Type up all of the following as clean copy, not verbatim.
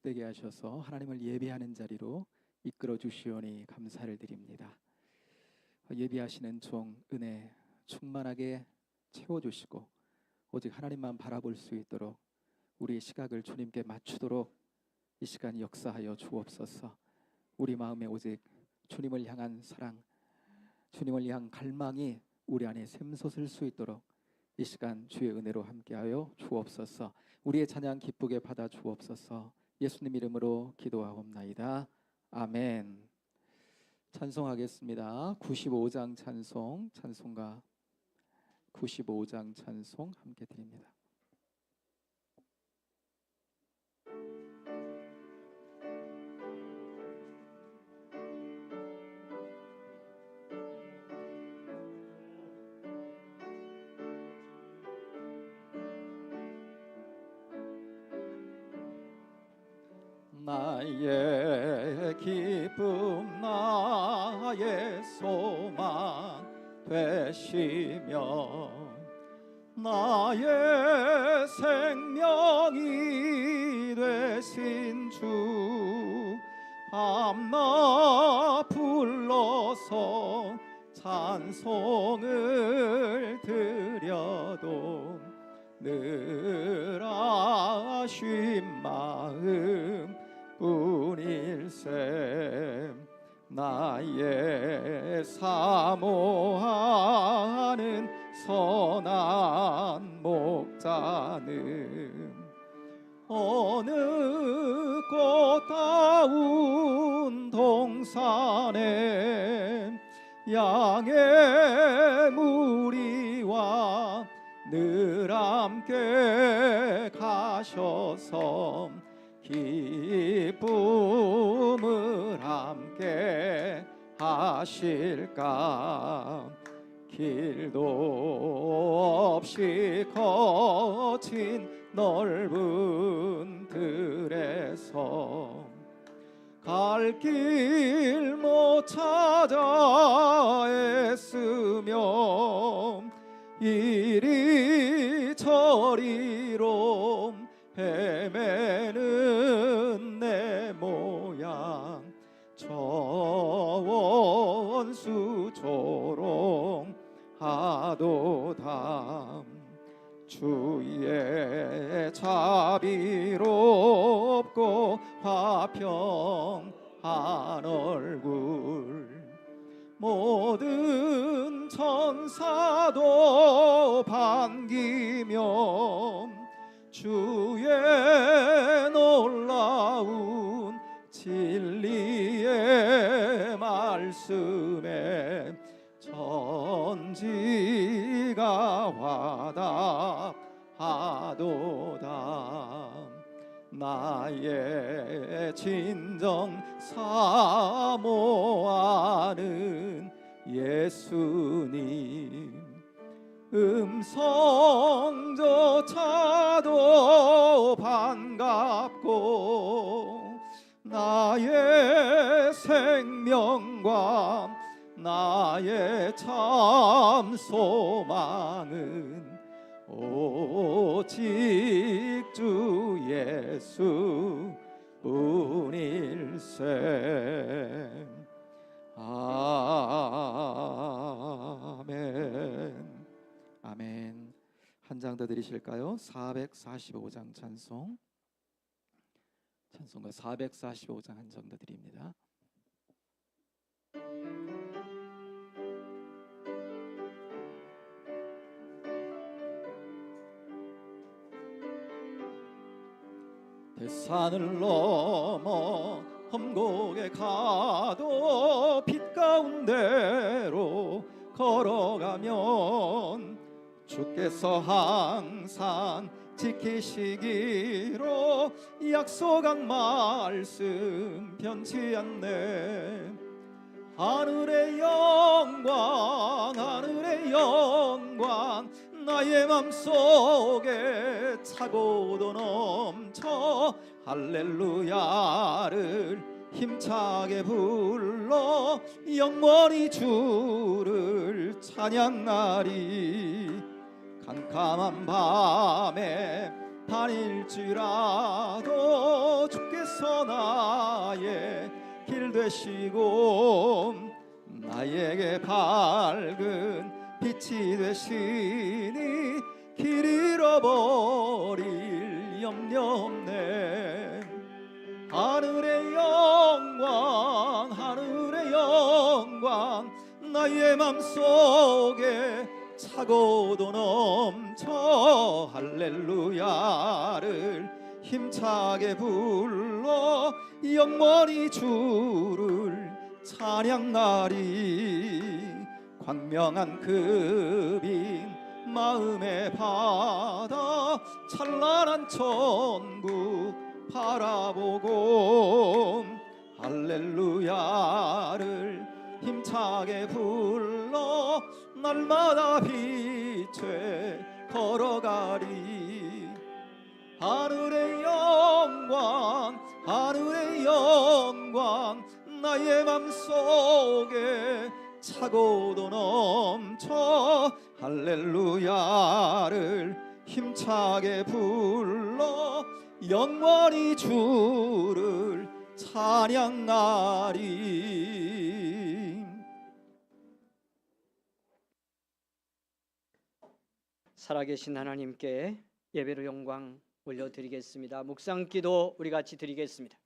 복되게 하셔서 하나님을 예배하는 자리로 이끌어 주시오니 감사를 드립니다. 예배하시는 종 은혜 충만하게 채워주시고 오직 하나님만 바라볼 수 있도록 우리의 시각을 주님께 맞추도록 이 시간 역사하여 주옵소서. 우리 마음에 오직 주님을 향한 사랑, 주님을 향한 갈망이 우리 안에 샘솟을 수 있도록 이 시간 주의 은혜로 함께하여 주옵소서. 우리의 찬양 기쁘게 받아 주옵소서. 예수님 이름으로 기도하옵나이다. 아멘. 찬송하겠습니다. 95장 찬송, 찬송가 95장 찬송 함께 드립니다. 나의 기쁨 나의 소망 되시며 나의 생명이 되신 주 밤낮 불러서 찬송을 드려도 늘 아쉬운 마음 뿐일세. 나의 사모하는 선한 목자는 어느 꽃다운 동산에 양의 무리와 늘 함께 가셔서 기쁨을 함께 하실까. 길도 없이 거친 넓은 들에서 갈 길 못 찾아 애쓰며 이리저리로 헤매는 내 모양 저 원수 조롱하도다. 주의 자비롭고 화평한 얼굴 모든 천사도 반기며 주의 놀라운 진리의 말씀에 천지가 화답하도다. 나의 진정 사모하는 예수님 음성조차도 반갑고 나의 생명과 나의 참 소망은 오직 주 예수 뿐일세. 아멘. 아멘. 한 장 더 드리실까요? 445장 찬송, 찬송가 445장 한 장 더 드립니다. 대산을 넘어 험곡에 가도 빛 가운데로 걸어가면 주께서 항상 지키시기로 약속한 말씀 변치 않네. 하늘의 영광 하늘의 영광 나의 맘속에 차고도 넘쳐 할렐루야를 힘차게 불러 영원히 주를 찬양하리. 캄캄한 밤에 다닐지라도 주께서 주께서 나의 길 되시고 나에게 밝은 빛이 되시니 길 잃어버릴 염려 없네. 하늘의 영광 하늘의 영광 나의 맘속에 차고도 넘쳐 할렐루야를 힘차게 불러 영원히 주를 찬양하리. 광명한 그 빛 마음의 바다 찬란한 천국 바라보고 할렐루야를 힘차게 불러 날마다 빛에 걸어가리. 하늘의 영광 하늘의 영광 나의 맘속에 차고도 넘쳐 할렐루야를 힘차게 불러 영원히 주를 찬양하리. 살아계신 하나님께 예배로 영광 올려드리겠습니다. 묵상기도 우리 같이 드리겠습니다.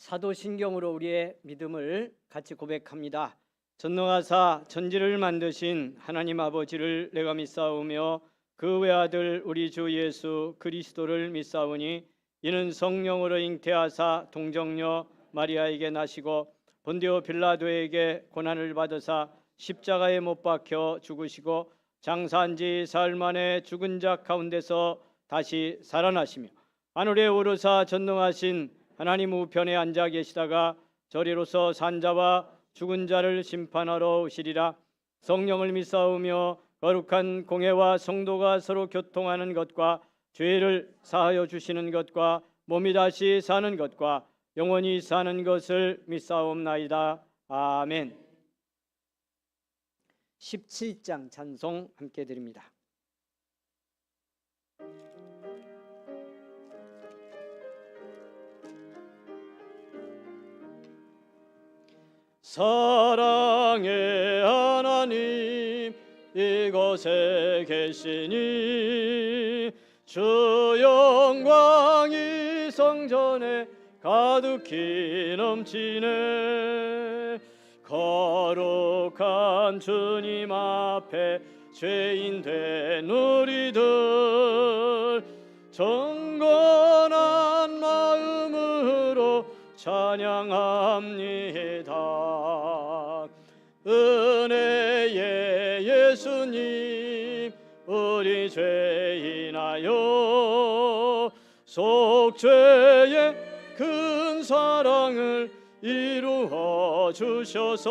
사도신경으로 우리의 믿음을 같이 고백합니다. 전능하사 천지를 만드신 하나님 아버지를 내가 믿사오며 그 외아들 우리 주 예수 그리스도를 믿사오니 이는 성령으로 잉태하사 동정녀 마리아에게 나시고 본디오 빌라도에게 고난을 받으사 십자가에 못 박혀 죽으시고 장사한 지 사흘 만에 죽은 자 가운데서 다시 살아나시며 하늘에 오르사 전능하신 하나님 우편에 앉아 계시다가 저리로서 산자와 죽은 자를 심판하러 오시리라. 성령을 믿사오며 거룩한 공회와 성도가 서로 교통하는 것과 죄를 사하여 주시는 것과 몸이 다시 사는 것과 영원히 사는 것을 믿사옵나이다. 아멘. 17장 찬송 함께 드립니다. 사랑의 하나님 이곳에 계시니 주 영광이 성전에 가득히 넘치네. 거룩한 주님 앞에 죄인 된 우리들 정건한 마음으로 찬양합니다. 은혜의 예수님 우리 죄인하여 속죄의 큰 사랑을 이루어 주셔서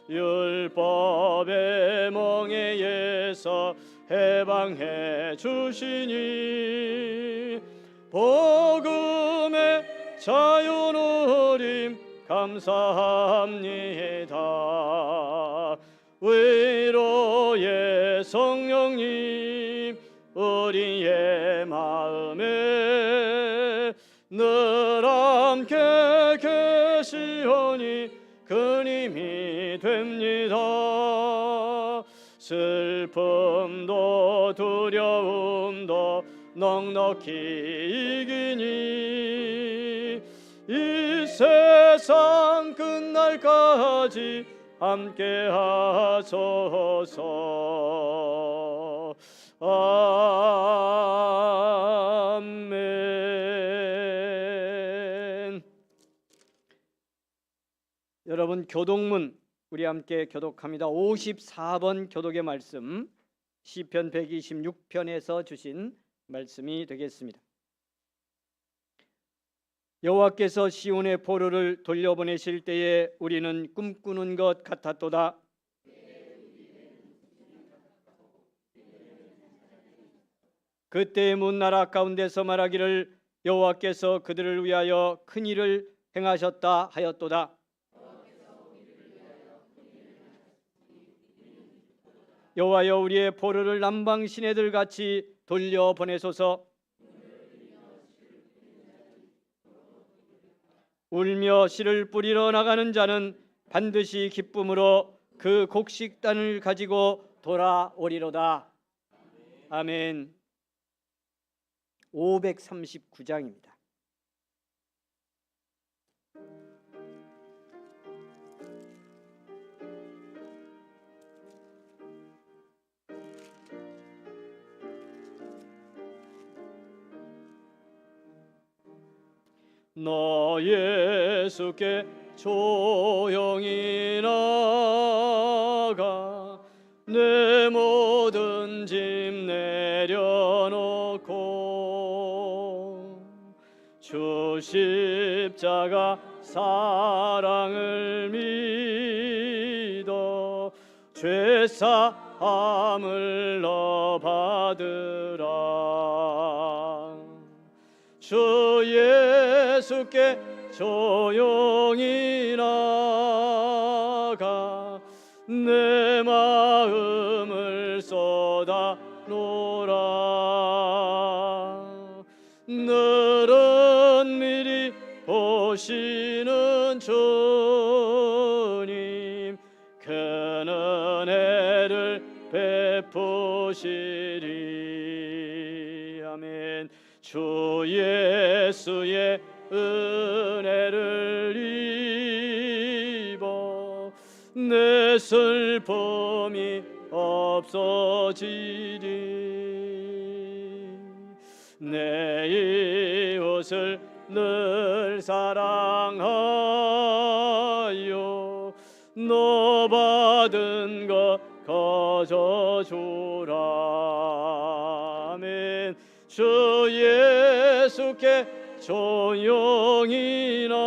율법의 멍에에서 해방해 주시니 복음의 자유 누림 감사합니다. 위로의 성령님 우리의 마음에 늘 함께 계시오니 큰 힘이 됩니다. 슬픔도 두려움도 넉넉히 이기니 이 세상 끝날까지 함께 하소서. 아멘. 여러분 교독문 우리 함께 교독합니다. 54번 교독의 말씀 시편 126편에서 주신 말씀이 되겠습니다. 여호와께서 시온의 포로를 돌려보내실 때에 우리는 꿈꾸는 것 같았도다. 그때 문나라 가운데서 말하기를 여호와께서 그들을 위하여 큰 일을 행하셨다 하였도다. 여호와여, 우리의 포로를 남방 시내들 같이 돌려보내소서. 울며 씨를 뿌리러 나가는 자는 반드시 기쁨으로 그 곡식단을 가지고 돌아오리로다. 아멘. 539장입니다. 너 예수께 조용히 나가 내 모든 짐 내려놓고 주 십자가 사랑을 믿어 죄사함을 너 받으라. 주 예수께 조용히 나가 내 마음을 쏟아 놓으라. 너를 미리 보시는 주님 큰 은혜를 베푸시리. 아멘. 주 예수의 은혜를 입어 내 슬픔이 없어지리. 내 이웃을 늘 사랑하여 너 받은 것 거저 주라. 아멘. 주 예수께 조용히 나가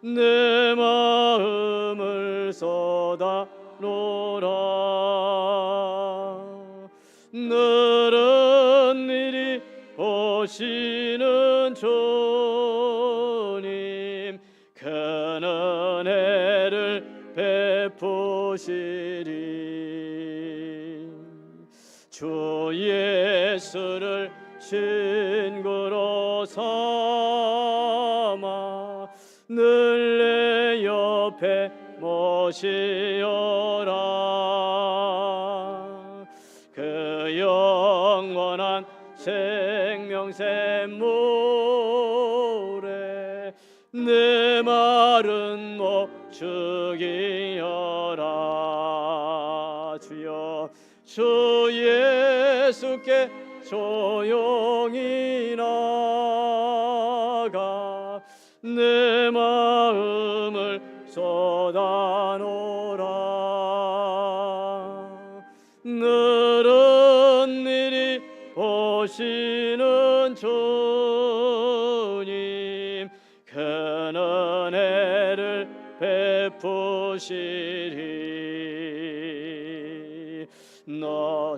내 마음을 쏟아 놓으라. 너를 미리 보시는 주님 큰 은혜를 베푸시리. 주 예수를 친구로 삼아 늘 내 옆에 모시어라. 그 영원한 생명샘 물에 내 마른 목 죽이어라. 주여, 주 예수께 조용히 나가 내 마음을 쏟아놓으라. 너를 미리 보시는 주님 큰 은혜를 베푸시리. 너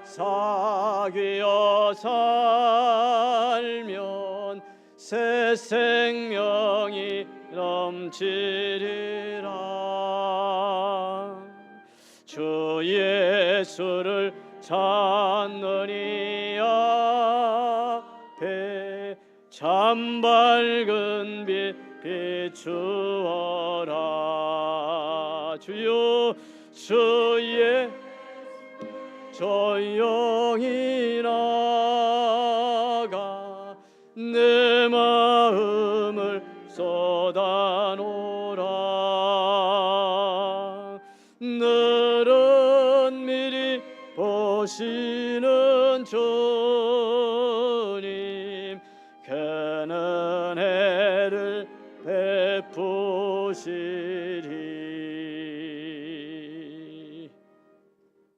사귀어 살면 새 생명이 넘치리라. 주 예수를 찾는 이 앞에 참 밝은 빛 비추어라. 주여, 주의 조용히 나가 내 마음을 쏟아놓으라. 너를 미리 보시는 주님 큰 은혜를 베푸시리.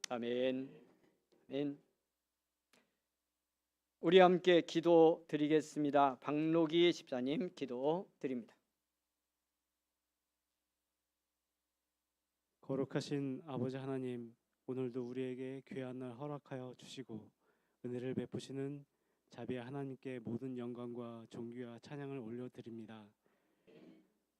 아멘. 아멘. 우리 함께 기도 드리겠습니다. 박노기 집사님 기도 드립니다. 거룩하신 아버지 하나님, 오늘도 우리에게 귀한 날 허락하여 주시고 은혜를 베푸시는 자비의 하나님께 모든 영광과 존귀와 찬양을 올려드립니다.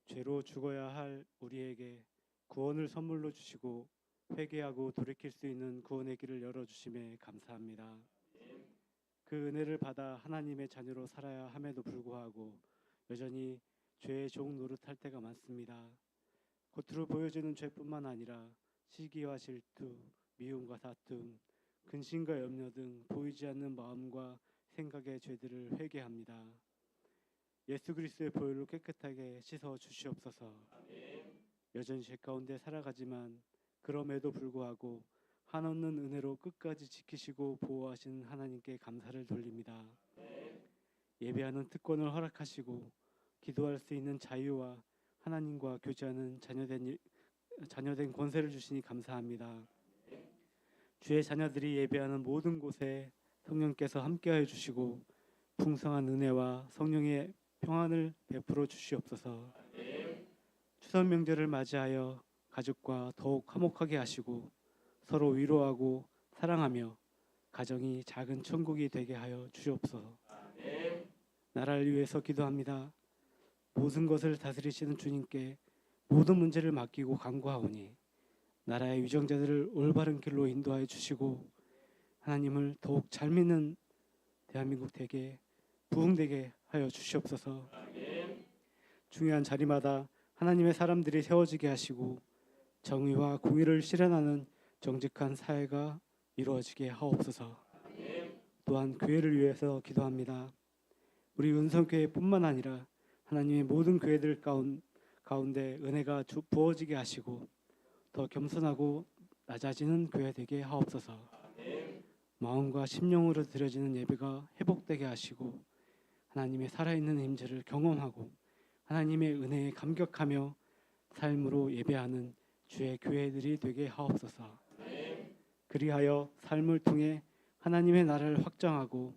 죄로 죽어야 할 우리에게 구원을 선물로 주시고 회개하고 돌이킬 수 있는 구원의 길을 열어주심에 감사합니다. 그 은혜를 받아 하나님의 자녀로 살아야 함에도 불구하고 여전히 죄의 종 노릇할 때가 많습니다. 겉으로 보여지는 죄뿐만 아니라 시기와 질투, 미움과 다툼, 근심과 염려 등 보이지 않는 마음과 생각의 죄들을 회개합니다. 예수 그리스도의 보혈로 깨끗하게 씻어 주시옵소서. 여전히 죄 가운데 살아가지만 그럼에도 불구하고 한없는 은혜로 끝까지 지키시고 보호하시는 하나님께 감사를 돌립니다. 예배하는 특권을 허락하시고 기도할 수 있는 자유와 하나님과 교제하는 자녀된 권세를 주시니 감사합니다. 주의 자녀들이 예배하는 모든 곳에 성령께서 함께하여 주시고 풍성한 은혜와 성령의 평안을 베풀어 주시옵소서. 추석 명절을 맞이하여 가족과 더욱 화목하게 하시고 서로 위로하고 사랑하며 가정이 작은 천국이 되게 하여 주시옵소서. 나라를 위해서 기도합니다. 모든 것을 다스리시는 주님께 모든 문제를 맡기고 간구하오니 나라의 유정자들을 올바른 길로 인도하여 주시고 하나님을 더욱 잘 믿는 대한민국 되게 부흥되게 하여 주시옵소서. 중요한 자리마다 하나님의 사람들이 세워지게 하시고 정의와 공의를 실현하는 정직한 사회가 이루어지게 하옵소서. 또한 교회를 위해서 기도합니다. 우리 은성교회뿐만 아니라 하나님의 모든 교회들 가운데 은혜가 부어지게 하시고 더 겸손하고 낮아지는 교회 되게 하옵소서. 마음과 심령으로 드려지는 예배가 회복되게 하시고 하나님의 살아있는 임재를 경험하고 하나님의 은혜에 감격하며 삶으로 예배하는 주의 교회들이 되게 하옵소서. 그리하여 삶을 통해 하나님의 나라를 확장하고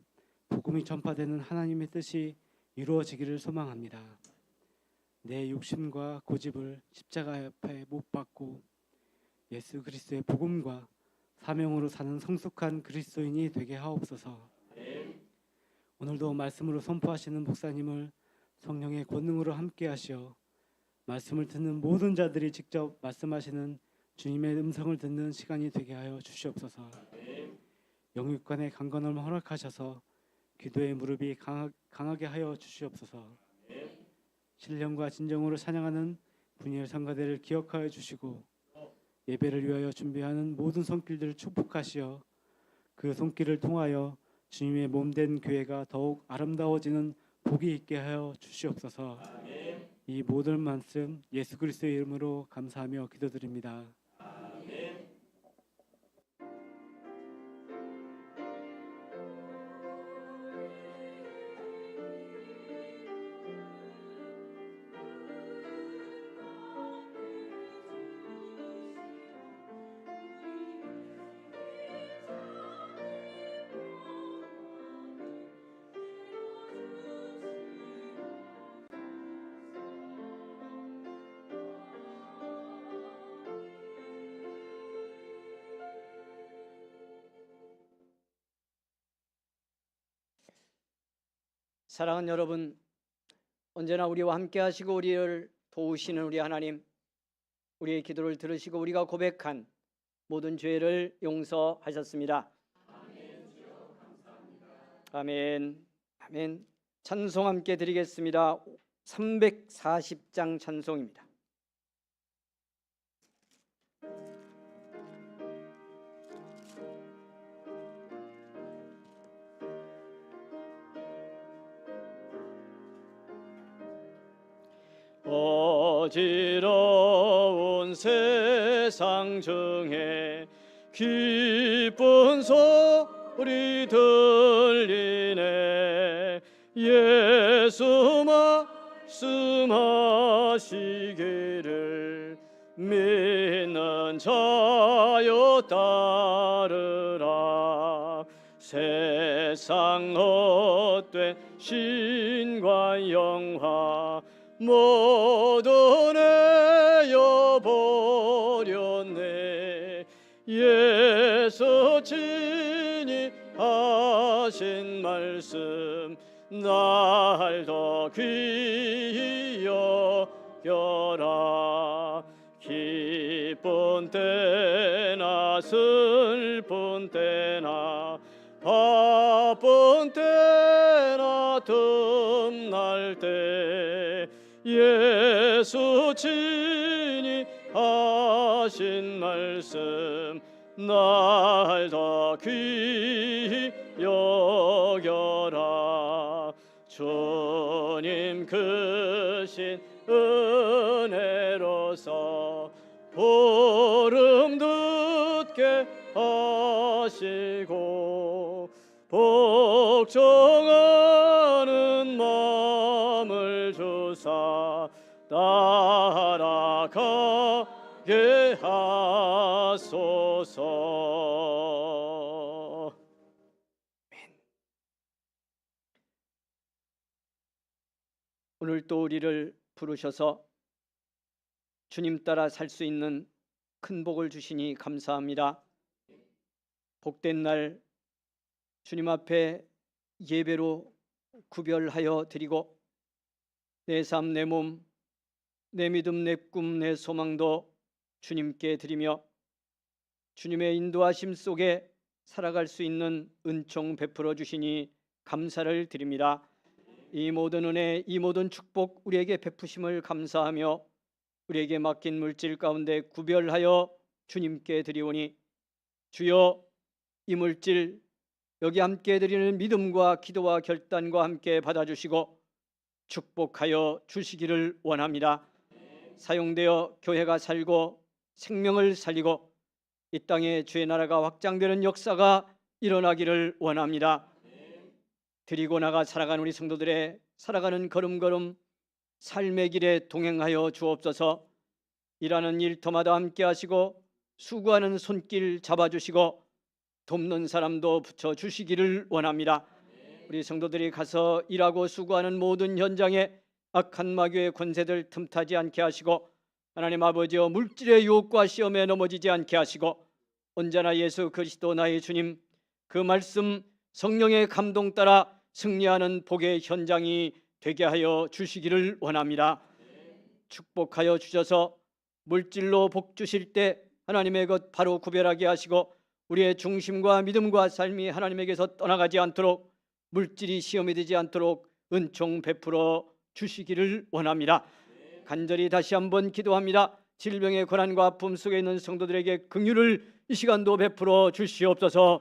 복음이 전파되는 하나님의 뜻이 이루어지기를 소망합니다. 내 욕심과 고집을 십자가 앞에 못 박고 예수 그리스도의 복음과 사명으로 사는 성숙한 그리스도인이 되게 하옵소서. 오늘도 말씀으로 선포하시는 목사님을 성령의 권능으로 함께 하시어 말씀을 듣는 모든 자들이 직접 말씀하시는 주님의 음성을 듣는 시간이 되게 하여 주시옵소서. 영육간의 강건함을 허락하셔서 기도의 무릎이 강하게 하여 주시옵소서. 신령과 진정으로 찬양하는 분이엘 성가대를 기억하여 주시고 예배를 위하여 준비하는 모든 손길들을 축복하시어 그 손길을 통하여 주님의 몸된 교회가 더욱 아름다워지는 복이 있게 하여 주시옵소서. 이 모든 말씀 예수 그리스도의 이름으로 감사하며 기도드립니다. 사랑하는 여러분, 언제나 우리와 함께 하시고 우리를 도우시는 우리 하나님, 우리의 기도를 들으시고 우리가 고백한 모든 죄를 용서하셨습니다. 아멘. 아멘. 찬송 함께 드리겠습니다. 340장 찬송입니다. 어지러운 세상 중에 기쁜 소리 들리네. 예수 말씀하시기를 믿는 자여 따르라. 세상 헛된 신과 영화 모두 내어 버렸네. 예수 친히 하신 말씀 날 더 귀히 여겨라. 기쁜 때나 슬픈 때나 바쁜 때나 틈날 때 예수 친히 하신 말씀 날 더 귀히 여겨라. 주님 크신 은혜로서 보름 듣게 하시고 복종하는 마음을 주사 따라가게 하소서. 오늘 또 우리를 부르셔서 주님 따라 살 수 있는 큰 복을 주시니 감사합니다. 복된 날 주님 앞에 예배로 구별하여 드리고 내 삶, 내 몸, 내 믿음, 내 꿈, 내 소망도 주님께 드리며 주님의 인도하심 속에 살아갈 수 있는 은총 베풀어 주시니 감사를 드립니다. 이 모든 은혜, 이 모든 축복 우리에게 베푸심을 감사하며 우리에게 맡긴 물질 가운데 구별하여 주님께 드리오니 주여, 이 물질 여기 함께 드리는 믿음과 기도와 결단과 함께 받아주시고 축복하여 주시기를 원합니다. 사용되어 교회가 살고 생명을 살리고 이 땅에 주의 나라가 확장되는 역사가 일어나기를 원합니다. 드리고 나가 살아가는 우리 성도들의 살아가는 걸음걸음 삶의 길에 동행하여 주옵소서. 일하는 일터마다 함께 하시고 수고하는 손길 잡아주시고 돕는 사람도 붙여주시기를 원합니다. 우리 성도들이 가서 일하고 수고하는 모든 현장에 악한 마귀의 권세들 틈타지 않게 하시고 하나님 아버지여 물질의 유혹과 시험에 넘어지지 않게 하시고 언제나 예수 그리스도 나의 주님 그 말씀 성령의 감동 따라 승리하는 복의 현장이 되게 하여 주시기를 원합니다. 축복하여 주셔서 물질로 복 주실 때 하나님의 것 바로 구별하게 하시고 우리의 중심과 믿음과 삶이 하나님에게서 떠나가지 않도록 물질이 시험이 되지 않도록 은총 베풀어 주시기를 원합니다. 간절히 다시 한번 기도합니다. 질병의 고난과 아픔 속에 있는 성도들에게 긍휼을 이 시간도 베풀어 주시옵소서.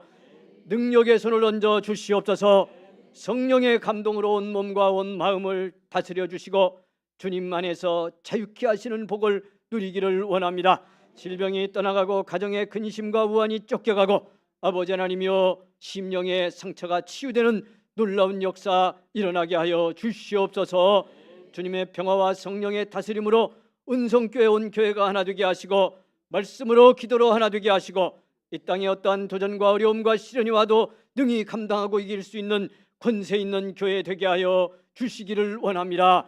능력의 손을 얹어 주시옵소서. 성령의 감동으로 온 몸과 온 마음을 다스려 주시고 주님 안에서 자유케 하시는 복을 누리기를 원합니다. 질병이 떠나가고 가정의 근심과 우환이 쫓겨가고 아버지 하나님이여 심령의 상처가 치유되는 놀라운 역사 일어나게 하여 주시옵소서. 주님의 평화와 성령의 다스림으로 은성교회 온 교회가 하나 되게 하시고 말씀으로 기도로 하나 되게 하시고 이 땅에 어떠한 도전과 어려움과 시련이 와도 능히 감당하고 이길 수 있는 권세 있는 교회 되게 하여 주시기를 원합니다.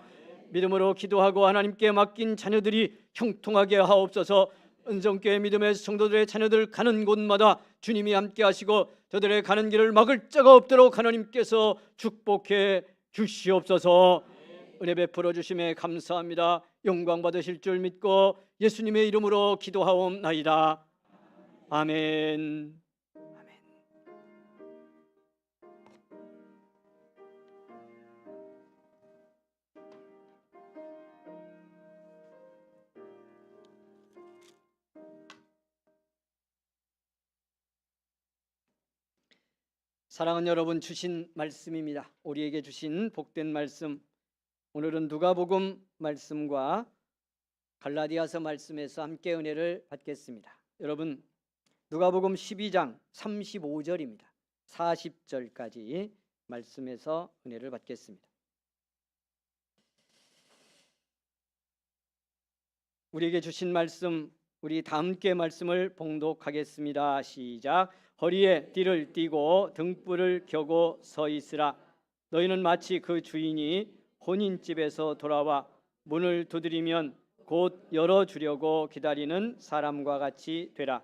믿음으로 기도하고 하나님께 맡긴 자녀들이 형통하게 하옵소서. 은성교회 믿음의 성도들의 자녀들 가는 곳마다 주님이 함께 하시고 저들의 가는 길을 막을 자가 없도록 하나님께서 축복해 주시옵소서. 은혜 베풀어 주심에 감사합니다. 영광 받으실 줄 믿고 예수님의 이름으로 기도하옵나이다. 아멘. 사랑하는 여러분, 주신 말씀입니다. 우리에게 주신 복된 말씀, 오늘은 누가복음 말씀과 갈라디아서 말씀에서 함께 은혜를 받겠습니다. 여러분, 누가복음 12장 35절입니다. 40절까지 말씀에서 은혜를 받겠습니다. 우리에게 주신 말씀, 우리 다 함께 말씀을 봉독하겠습니다. 시작. 허리에 띠를 띠고 등불을 켜고 서 있으라. 너희는 마치 그 주인이 혼인집에서 돌아와 문을 두드리면 곧 열어주려고 기다리는 사람과 같이 되라.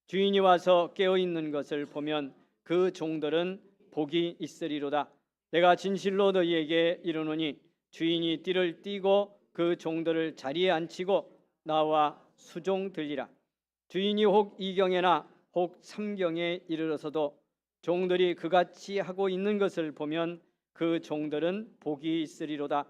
주인이 와서 깨어 있는 것을 보면 그 종들은 복이 있으리로다. 내가 진실로 너희에게 이르노니 주인이 띠를 띠고 그 종들을 자리에 앉히고 나와 수종 들리라. 주인이 혹 이경에나 혹 삼경에 이르러서도 종들이 그같이 하고 있는 것을 보면 그 종들은 복이 있으리로다.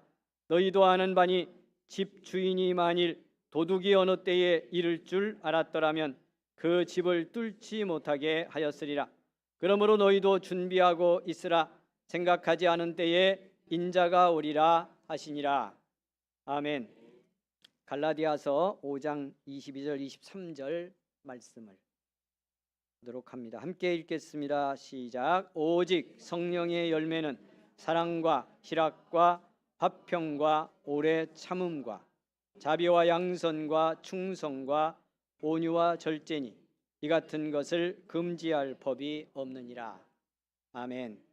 너희도 아는 바니 집 주인이 만일 도둑이 어느 때에 이를 줄 알았더라면 그 집을 뚫지 못하게 하였으리라. 그러므로 너희도 준비하고 있으라. 생각하지 않은 때에 인자가 오리라 하시니라. 아멘. 갈라디아서 5장 22절 23절 말씀을 보도록 합니다. 함께 읽겠습니다. 시작. 오직 성령의 열매는 사랑과 희락과 화평과 오래 참음과 자비와 양선과 충성과 온유와 절제니 이 같은 것을 금지할 법이 없느니라. 아멘.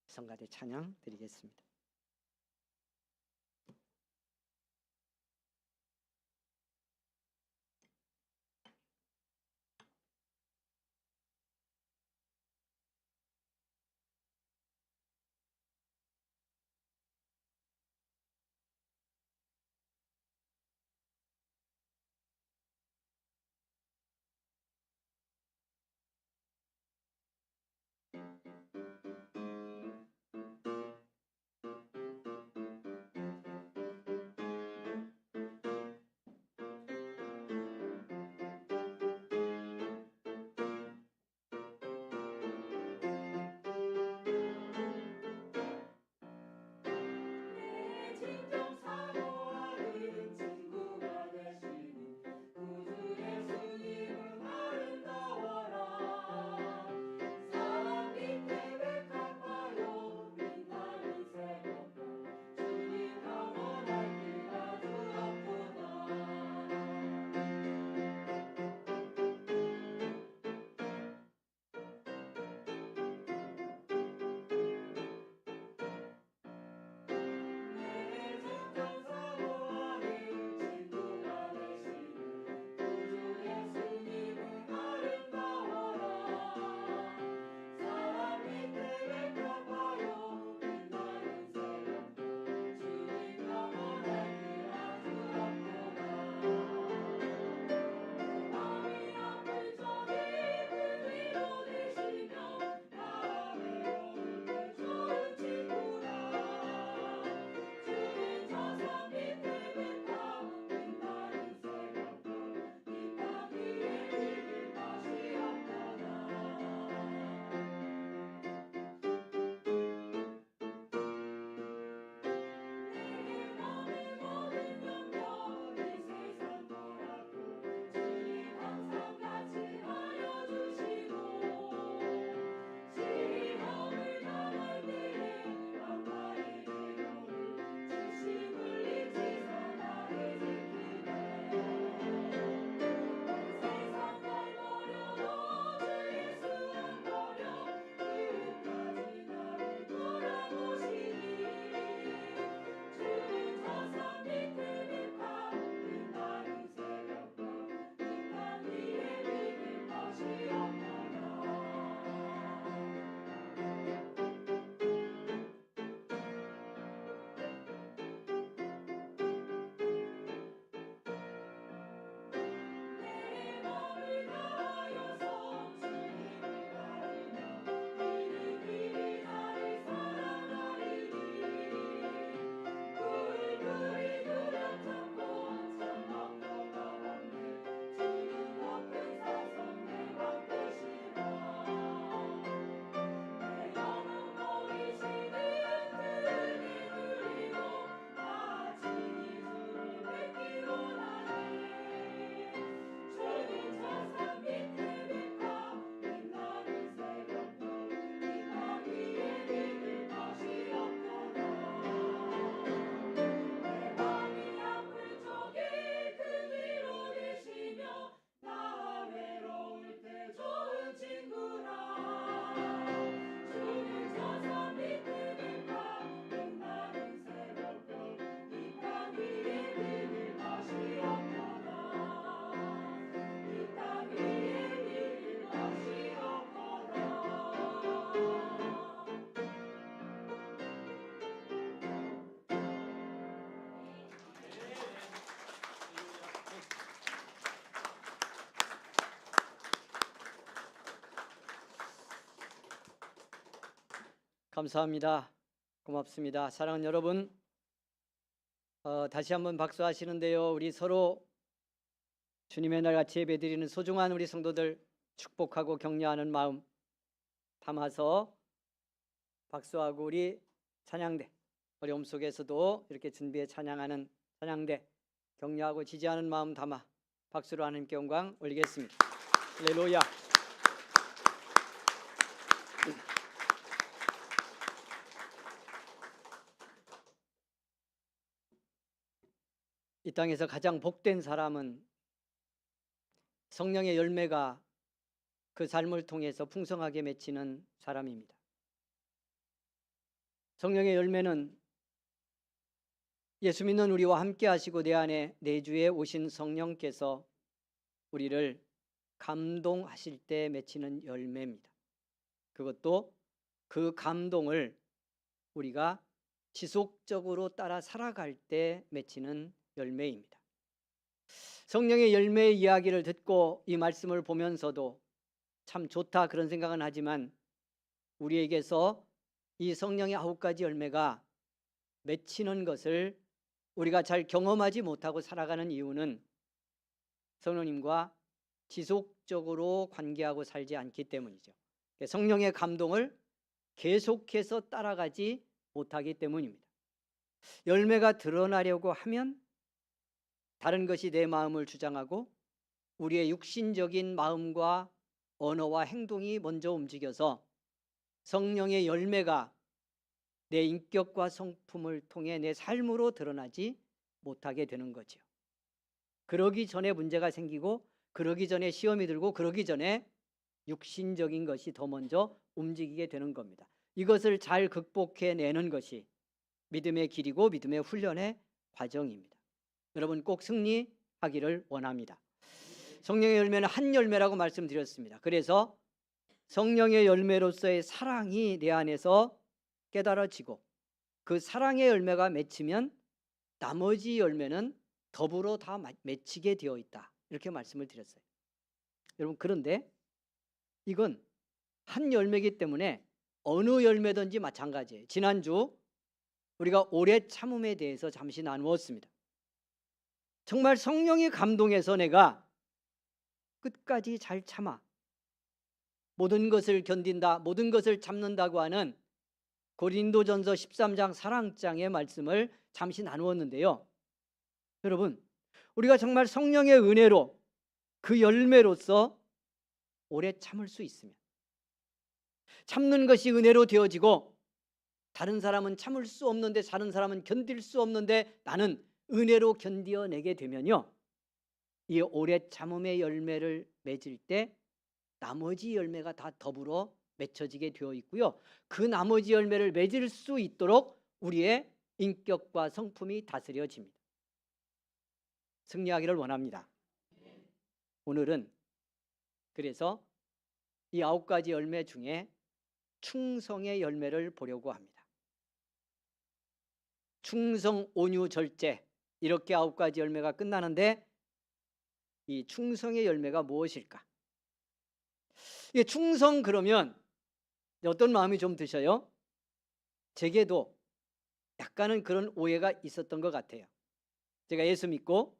성가대 찬양 드리겠습니다. 감사합니다. 고맙습니다. 사랑하는 여러분, 다시 한번 박수하시는데요. 우리 서로 주님의 날 같이 예배드리는 소중한 우리 성도들 축복하고 격려하는 마음 담아서 박수하고 우리 찬양대, 어려움 속에서도 이렇게 준비해 찬양하는 찬양대 격려하고 지지하는 마음 담아 박수로 하나님께 영광 올리겠습니다. 할렐루야. 이 땅에서 가장 복된 사람은 성령의 열매가 그 삶을 통해서 풍성하게 맺히는 사람입니다. 성령의 열매는 예수 믿는 우리와 함께 하시고 내 안에 내주에 오신 성령께서 우리를 감동하실 때 맺히는 열매입니다. 그것도 그 감동을 우리가 지속적으로 따라 살아갈 때 맺히는 열매입니다. 성령의 열매의 이야기를 듣고 이 말씀을 보면서도 참 좋다 그런 생각은 하지만 우리에게서 이 성령의 9가지 열매가 맺히는 것을 우리가 잘 경험하지 못하고 살아가는 이유는 성령님과 지속적으로 관계하고 살지 않기 때문이죠. 성령의 감동을 계속해서 따라가지 못하기 때문입니다. 열매가 드러나려고 하면 다른 것이 내 마음을 주장하고 우리의 육신적인 마음과 언어와 행동이 먼저 움직여서 성령의 열매가 내 인격과 성품을 통해 내 삶으로 드러나지 못하게 되는 거죠. 그러기 전에 문제가 생기고 그러기 전에 시험이 들고 그러기 전에 육신적인 것이 더 먼저 움직이게 되는 겁니다. 이것을 잘 극복해내는 것이 믿음의 길이고 믿음의 훈련의 과정입니다. 여러분 꼭 승리하기를 원합니다. 성령의 열매는 한 열매라고 말씀드렸습니다. 그래서 성령의 열매로서의 사랑이 내 안에서 깨달아지고 그 사랑의 열매가 맺히면 나머지 열매는 더불어 다 맺히게 되어 있다. 이렇게 말씀을 드렸어요. 여러분 그런데 이건 한 열매이기 때문에 어느 열매든지 마찬가지예요. 지난주 우리가 오래 참음에 대해서 잠시 나누었습니다. 정말 성령이 감동해서 내가 끝까지 잘 참아 모든 것을 견딘다, 모든 것을 참는다고 하는 고린도전서 13장 사랑장의 말씀을 잠시 나누었는데요. 여러분 우리가 정말 성령의 은혜로 그 열매로서 오래 참을 수 있으면 참는 것이 은혜로 되어지고 다른 사람은 참을 수 없는데 다른 사람은 견딜 수 없는데 나는 은혜로 견디어내게 되면요, 이 오래 참음의 열매를 맺을 때 나머지 열매가 다 더불어 맺혀지게 되어 있고요, 그 나머지 열매를 맺을 수 있도록 우리의 인격과 성품이 다스려집니다. 승리하기를 원합니다. 오늘은 그래서 이 9가지 열매 중에 충성의 열매를 보려고 합니다. 충성, 온유, 절제, 이렇게 9가지 열매가 끝나는데 이 충성의 열매가 무엇일까? 이 충성 그러면 어떤 마음이 좀 드셔요? 제게도 약간은 그런 오해가 있었던 것 같아요. 제가 예수 믿고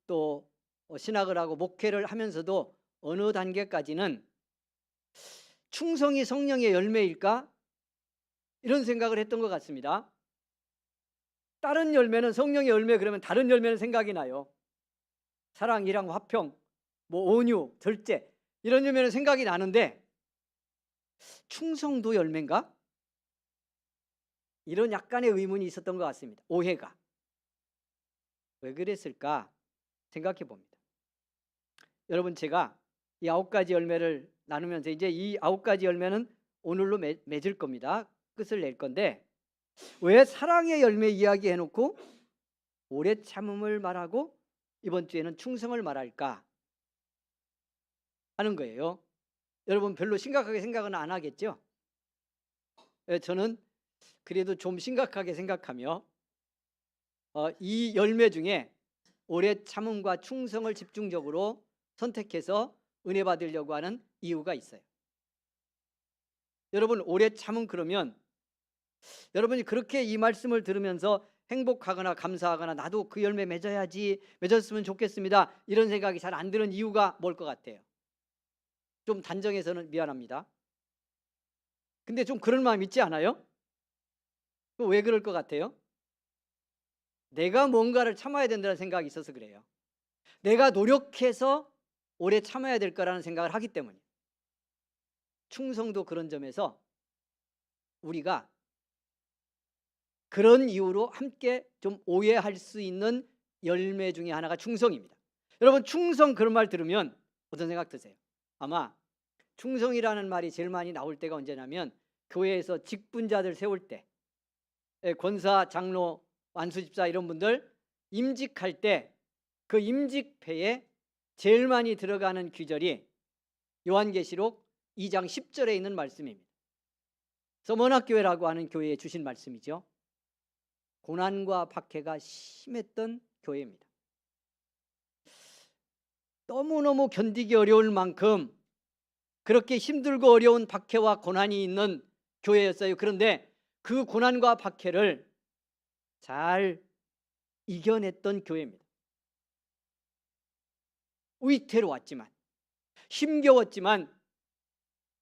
또 신학을 하고 목회를 하면서도 어느 단계까지는 충성이 성령의 열매일까? 이런 생각을 했던 것 같습니다. 다른 열매는 성령의 열매 그러면 다른 열매는 생각이 나요. 사랑, 일랑, 화평, 온유, 절제 이런 열매는 생각이 나는데 충성도 열매인가? 이런 약간의 의문이 있었던 것 같습니다. 오해가. 왜 그랬을까 생각해 봅니다. 여러분 제가 이 9가지 열매를 나누면서 이제 이 9가지 열매는 오늘로 맺을 겁니다. 끝을 낼 건데 왜 사랑의 열매 이야기 해놓고 오래 참음을 말하고 이번 주에는 충성을 말할까 하는 거예요. 여러분 별로 심각하게 생각은 안 하겠죠? 저는 그래도 좀 심각하게 생각하며 이 열매 중에 오래 참음과 충성을 집중적으로 선택해서 은혜 받으려고 하는 이유가 있어요. 여러분 오래 참음 그러면 여러분이 그렇게 이 말씀을 들으면서 행복하거나 감사하거나 나도 그 열매 맺어야지, 맺었으면 좋겠습니다, 이런 생각이 잘 안 드는 이유가 뭘 것 같아요? 좀 단정해서는 미안합니다. 근데 좀 그런 마음 있지 않아요? 왜 그럴 것 같아요? 내가 뭔가를 참아야 된다는 생각이 있어서 그래요. 내가 노력해서 오래 참아야 될 거라는 생각을 하기 때문이에요. 충성도 그런 점에서 우리가 그런 이유로 함께 좀 오해할 수 있는 열매 중에 하나가 충성입니다. 여러분, 충성 그런 말 들으면 어떤 생각 드세요? 아마 충성이라는 말이 제일 많이 나올 때가 언제냐면 교회에서 직분자들 세울 때, 권사, 장로, 안수집사 이런 분들 임직할 때 그 임직패에 제일 많이 들어가는 귀절이 요한계시록 2장 10절에 있는 말씀입니다. 서머나교회라고 하는 교회에 주신 말씀이죠. 고난과 박해가 심했던 교회입니다. 너무너무 견디기 어려울 만큼 그렇게 힘들고 어려운 박해와 고난이 있는 교회였어요. 그런데 그 고난과 박해를 잘 이겨냈던 교회입니다. 위태로웠지만, 힘겨웠지만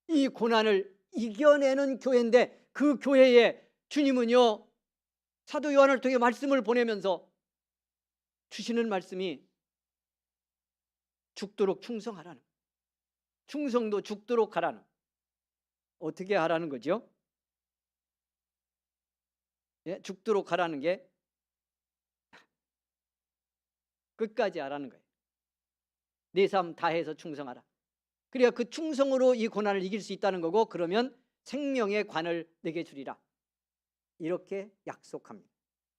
이 고난을 이겨내는 교회인데, 그 교회에 주님은요 사도 요한을 통해 말씀을 보내면서 주시는 말씀이 죽도록 충성하라는, 충성도 죽도록 하라는, 어떻게 하라는 거죠? 예, 죽도록 하라는 게 끝까지 하라는 거예요. 내 삶 다해서 충성하라. 그래야 그 충성으로 이 고난을 이길 수 있다는 거고, 그러면 생명의 관을 내게 주리라, 이렇게 약속합니다.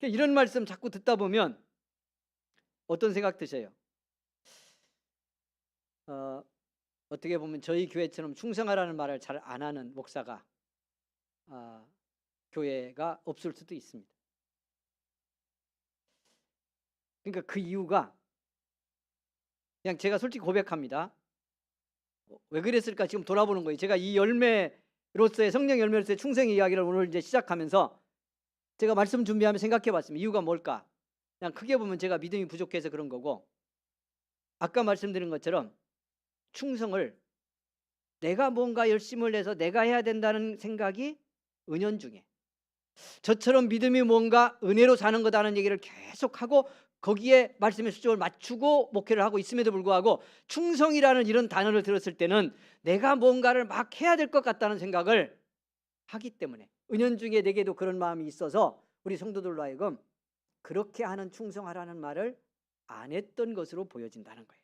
이런 말씀 자꾸 듣다 보면 어떤 생각 드세요? 어떻게 보면 저희 교회처럼 충성하라는 말을 잘 안 하는 목사가 교회가 없을 수도 있습니다. 그러니까 그 이유가, 그냥 제가 솔직히 고백합니다. 왜 그랬을까 지금 돌아보는 거예요. 제가 이 열매로서의, 성령 열매로서의 충성의 이야기를 오늘 이제 시작하면서 제가 말씀 준비하며 생각해 봤습니다. 이유가 뭘까? 그냥 크게 보면 제가 믿음이 부족해서 그런 거고, 아까 말씀드린 것처럼 충성을 내가 뭔가 열심을 내서 내가 해야 된다는 생각이 은연중에, 저처럼 믿음이 뭔가 은혜로 사는 거다는 얘기를 계속하고 거기에 말씀의 수정을 맞추고 목회를 하고 있음에도 불구하고 충성이라는 이런 단어를 들었을 때는 내가 뭔가를 막 해야 될 것 같다는 생각을 하기 때문에, 은연중에 내게도 그런 마음이 있어서 우리 성도들로 하여금 그렇게 하는 충성하라는 말을 안 했던 것으로 보여진다는 거예요.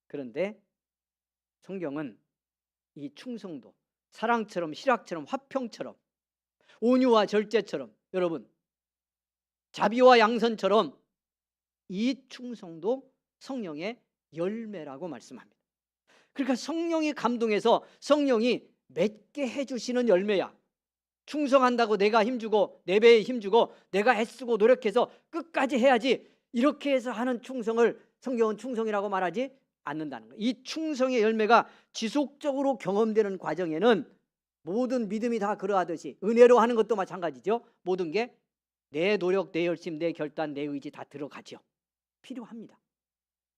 그런데 성경은 이 충성도, 사랑처럼, 희락처럼, 화평처럼, 온유와 절제처럼, 여러분 자비와 양선처럼 이 충성도 성령의 열매라고 말씀합니다. 그러니까 성령이 감동해서 성령이 맺게 해주시는 열매야. 충성한다고 내가 힘주고 내 배에 힘주고 내가 애쓰고 노력해서 끝까지 해야지, 이렇게 해서 하는 충성을 성경은 충성이라고 말하지 않는다는 거예요. 이 충성의 열매가 지속적으로 경험되는 과정에는 모든 믿음이 다 그러하듯이 은혜로 하는 것도 마찬가지죠. 모든 게 내 노력, 내 열심, 내 결단, 내 의지 다 들어가죠. 필요합니다.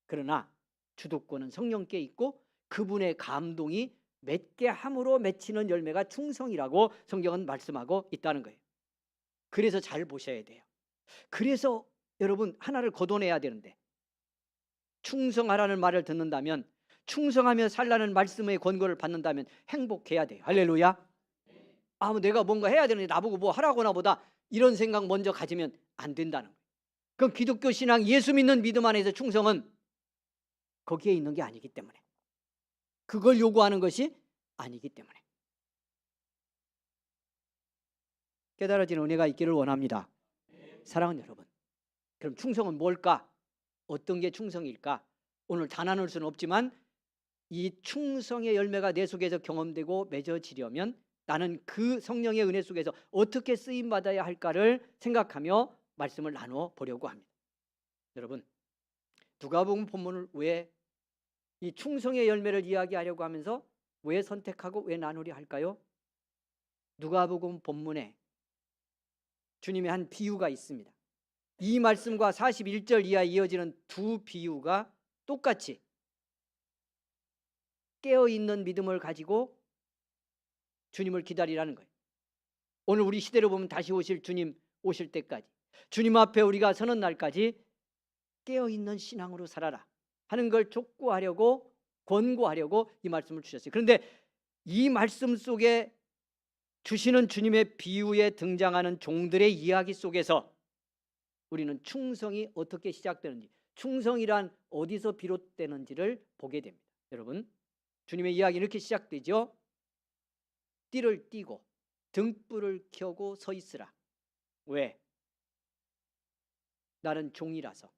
그러나 주도권은 성령께 있고 그분의 감동이 맺게 함으로 맺히는 열매가 충성이라고 성경은 말씀하고 있다는 거예요. 그래서 잘 보셔야 돼요. 그래서 여러분 하나를 거둬내야 되는데, 충성하라는 말을 듣는다면, 충성하며 살라는 말씀의 권고를 받는다면 행복해야 돼요. 할렐루야. 내가 뭔가 해야 되는데 나보고 뭐 하라고나 보다, 이런 생각 먼저 가지면 안 된다는 거예요. 그럼 기독교 신앙, 예수 믿는 믿음 안에서 충성은 거기에 있는 게 아니기 때문에, 그걸 요구하는 것이 아니기 때문에. 깨달아지는 은혜가 있기를 원합니다. 사랑하는 여러분, 그럼 충성은 뭘까? 어떤 게 충성일까? 오늘 다 나눌 수는 없지만 이 충성의 열매가 내 속에서 경험되고 맺어지려면 나는 그 성령의 은혜 속에서 어떻게 쓰임받아야 할까를 생각하며 말씀을 나누어 보려고 합니다. 여러분, 누가복음 본문을 왜 이 충성의 열매를 이야기하려고 하면서 왜 선택하고 왜 나누려 할까요? 누가복음 본문에 주님의 한 비유가 있습니다. 이 말씀과 41절 이하에 이어지는 두 비유가 똑같이 깨어있는 믿음을 가지고 주님을 기다리라는 거예요. 오늘 우리 시대로 보면 다시 오실 주님 오실 때까지, 주님 앞에 우리가 서는 날까지 깨어있는 신앙으로 살아라 하는 걸 촉구하려고, 권고하려고 이 말씀을 주셨어요. 그런데 이 말씀 속에 주시는 주님의 비유에 등장하는 종들의 이야기 속에서 우리는 충성이 어떻게 시작되는지, 충성이란 어디서 비롯되는지를 보게 됩니다. 여러분, 주님의 이야기는 이렇게 시작되죠. 띠를 띠고 등불을 켜고 서 있으라. 왜? 나는 종이라서.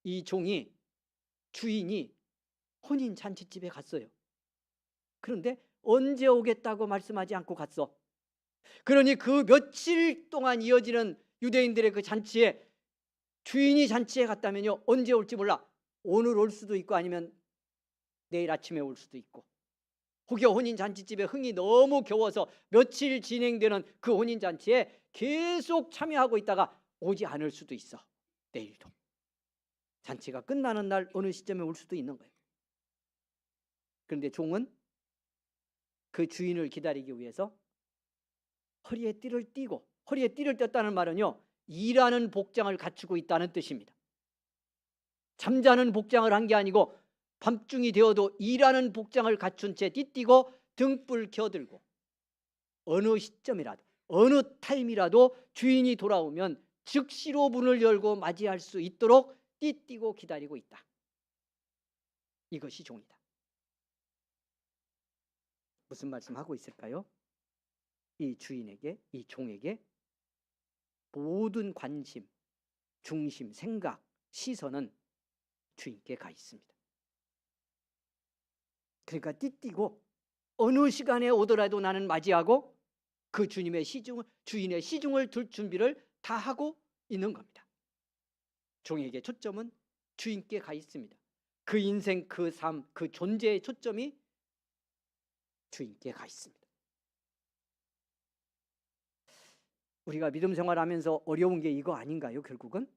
이 종이, 주인이 혼인 잔치집에 갔어요. 그런데 언제 오겠다고 말씀하지 않고 갔어. 그러니 그 며칠 동안 이어지는 유대인들의 그 잔치에, 주인이 잔치에 갔다면요, 언제 올지 몰라. 오늘 올 수도 있고 아니면 내일 아침에 올 수도 있고, 혹여 혼인 잔치집에 흥이 너무 겨워서 며칠 진행되는 그 혼인 잔치에 계속 참여하고 있다가 오지 않을 수도 있어. 내일도 잔치가 끝나는 날 어느 시점에 올 수도 있는 거예요. 그런데 종은 그 주인을 기다리기 위해서 허리에 띠를 띠고, 허리에 띠를 떴다는 말은요, 일하는 복장을 갖추고 있다는 뜻입니다. 잠자는 복장을 한 게 아니고 밤중이 되어도 일하는 복장을 갖춘 채 띠띠고 등불 켜들고, 어느 시점이라도, 어느 타임이라도 주인이 돌아오면 즉시로 문을 열고 맞이할 수 있도록 띠띠고 기다리고 있다. 이것이 종이다. 무슨 말씀하고 있을까요? 이 주인에게, 이 종에게 모든 관심, 중심, 생각, 시선은 주인께 가 있습니다. 그러니까 띠띠고 어느 시간에 오더라도 나는 맞이하고 그 주인의 시중을 둘 준비를 다 하고 있는 겁니다. 종에게 초점은 주인께 가 있습니다. 그 인생, 그 삶, 그 존재의 초점이 주인께 가 있습니다. 우리가 믿음 생활하면서 어려운 게 이거 아닌가요? 결국은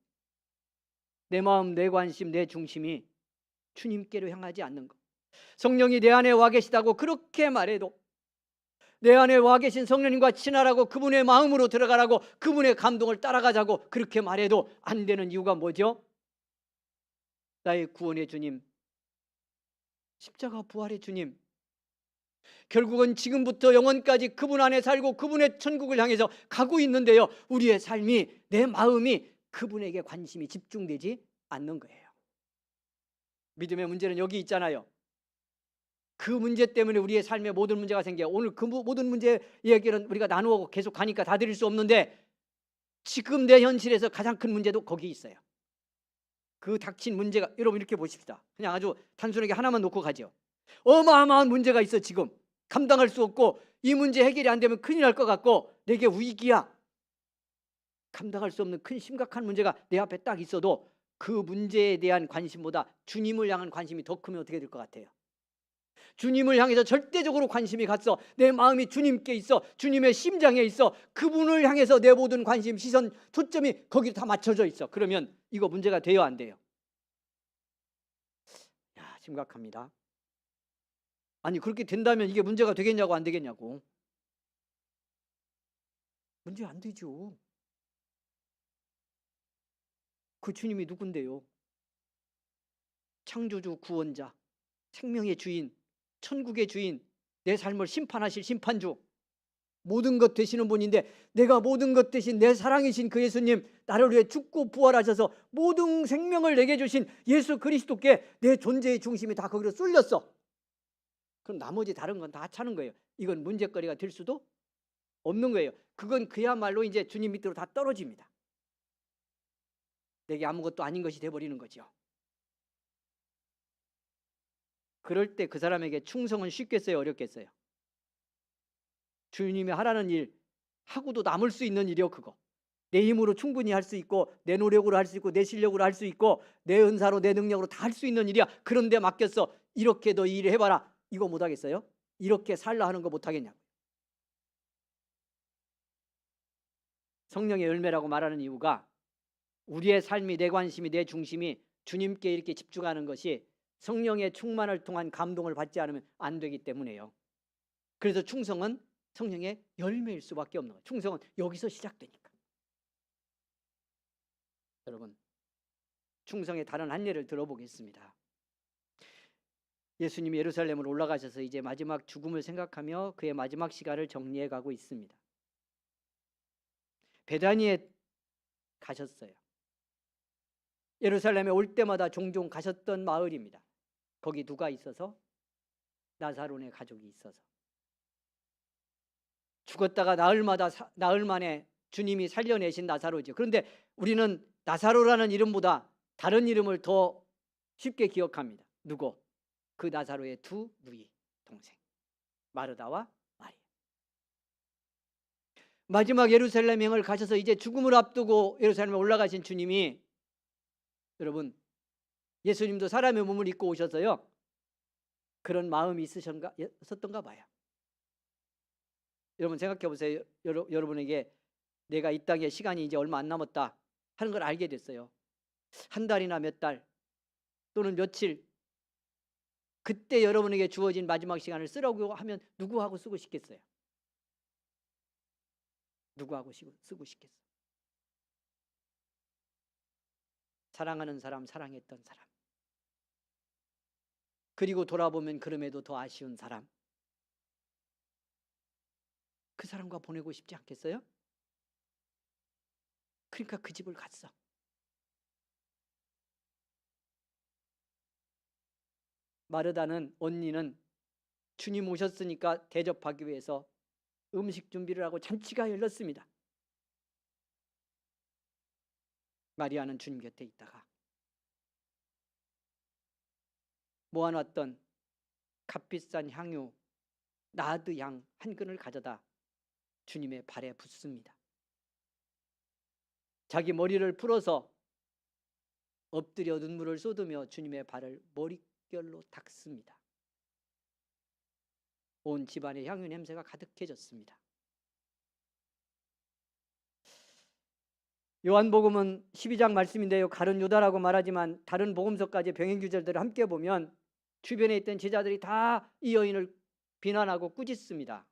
내 마음, 내 관심, 내 중심이 주님께로 향하지 않는 것. 성령이 내 안에 와 계시다고 그렇게 말해도, 내 안에 와 계신 성령님과 친하라고, 그분의 마음으로 들어가라고, 그분의 감동을 따라가자고 그렇게 말해도 안 되는 이유가 뭐죠? 나의 구원의 주님, 십자가 부활의 주님, 결국은 지금부터 영원까지 그분 안에 살고 그분의 천국을 향해서 가고 있는데요, 우리의 삶이, 내 마음이 그분에게 관심이 집중되지 않는 거예요. 믿음의 문제는 여기 있잖아요. 그 문제 때문에 우리의 삶에 모든 문제가 생겨요. 오늘 그 모든 문제 얘기는 우리가 나누어 계속 가니까 다 드릴 수 없는데, 지금 내 현실에서 가장 큰 문제도 거기 있어요. 그 닥친 문제가, 여러분 이렇게 보십시다. 그냥 아주 단순하게 하나만 놓고 가죠. 어마어마한 문제가 있어. 지금 감당할 수 없고, 이 문제 해결이 안 되면 큰일 날 것 같고, 내게 위기야. 감당할 수 없는 큰 심각한 문제가 내 앞에 딱 있어도 그 문제에 대한 관심보다 주님을 향한 관심이 더 크면 어떻게 될 것 같아요? 주님을 향해서 절대적으로 관심이 갔어. 내 마음이 주님께 있어. 주님의 심장에 있어. 그분을 향해서 내 모든 관심, 시선, 초점이 거기로 다 맞춰져 있어. 그러면 이거 문제가 돼요, 안 돼요? 야, 심각합니다. 아니, 그렇게 된다면 이게 문제가 되겠냐고, 안 되겠냐고. 문제 안 되죠. 그 주님이 누군데요? 창조주, 구원자, 생명의 주인, 천국의 주인, 내 삶을 심판하실 심판주, 모든 것 되시는 분인데, 내가 모든 것 되신 내 사랑이신 그 예수님, 나를 위해 죽고 부활하셔서 모든 생명을 내게 주신 예수 그리스도께 내 존재의 중심이 다 거기로 쏠렸어. 그럼 나머지 다른 건 다 하찮은 거예요. 이건 문제거리가 될 수도 없는 거예요. 그건 그야말로 이제 주님 밑으로 다 떨어집니다. 내게 아무것도 아닌 것이 돼버리는 거죠. 그럴 때 그 사람에게 충성은 쉽겠어요, 어렵겠어요? 주님이 하라는 일 하고도 남을 수 있는 일이요, 그거. 내 힘으로 충분히 할 수 있고, 내 노력으로 할 수 있고, 내 실력으로 할 수 있고, 내 은사로, 내 능력으로 다 할 수 있는 일이야. 그런데 맡겼어. 이렇게 너 일을 해봐라. 이거 못하겠어요? 이렇게 살라 하는 거 못하겠냐고. 성령의 열매라고 말하는 이유가 우리의 삶이, 내 관심이, 내 중심이 주님께 이렇게 집중하는 것이 성령의 충만을 통한 감동을 받지 않으면 안 되기 때문에요. 그래서 충성은 성령의 열매일 수밖에 없는 거예요. 충성은 여기서 시작되니까. 여러분, 충성의 다른 한 예를 들어보겠습니다. 예수님이 예루살렘으로 올라가셔서 이제 마지막 죽음을 생각하며 그의 마지막 시간을 정리해 가고 있습니다. 베다니에 가셨어요. 예루살렘에 올 때마다 종종 가셨던 마을입니다. 거기 누가 있어서? 나사로네 가족이 있어서. 죽었다가 나흘 만에 주님이 살려내신 나사로죠. 그런데 우리는 나사로라는 이름보다 다른 이름을 더 쉽게 기억합니다. 누구? 그 나사로의 두 누이 동생 마르다와 마리아. 마지막 예루살렘 여행을 가셔서 이제 죽음을 앞두고 예루살렘에 올라가신 주님이, 여러분, 예수님도 사람의 몸을 입고 오셔서요 그런 마음이 있었던가 봐요. 여러분 생각해 보세요. 여러분에게 내가 이 땅에 시간이 이제 얼마 안 남았다 하는 걸 알게 됐어요. 한 달이나 몇 달 또는 며칠, 그때 여러분에게 주어진 마지막 시간을 쓰라고 하면 누구하고 쓰고 싶겠어요? 누구하고 쓰고 싶겠어요? 사랑하는 사람, 사랑했던 사람, 그리고 돌아보면 그럼에도 더 아쉬운 사람, 그 사람과 보내고 싶지 않겠어요? 그러니까 그 집을 갔어. 마르다는, 언니는 주님 오셨으니까 대접하기 위해서 음식 준비를 하고 잔치가 열렸습니다. 마리아는 주님 곁에 있다가 모아놨던 값비싼 향유 나드 향 한 근을 가져다 주님의 발에 붓습니다. 자기 머리를 풀어서 엎드려 눈물을 쏟으며 주님의 발을 머릿결로 닦습니다. 온 집안에 향유 냄새가 가득해졌습니다. 요한복음은 12장 말씀인데요, 가룟 유다라고 말하지만 다른 복음서까지 병행규절들을 함께 보면 주변에 있던 제자들이 다 이 여인을 비난하고 꾸짖습니다.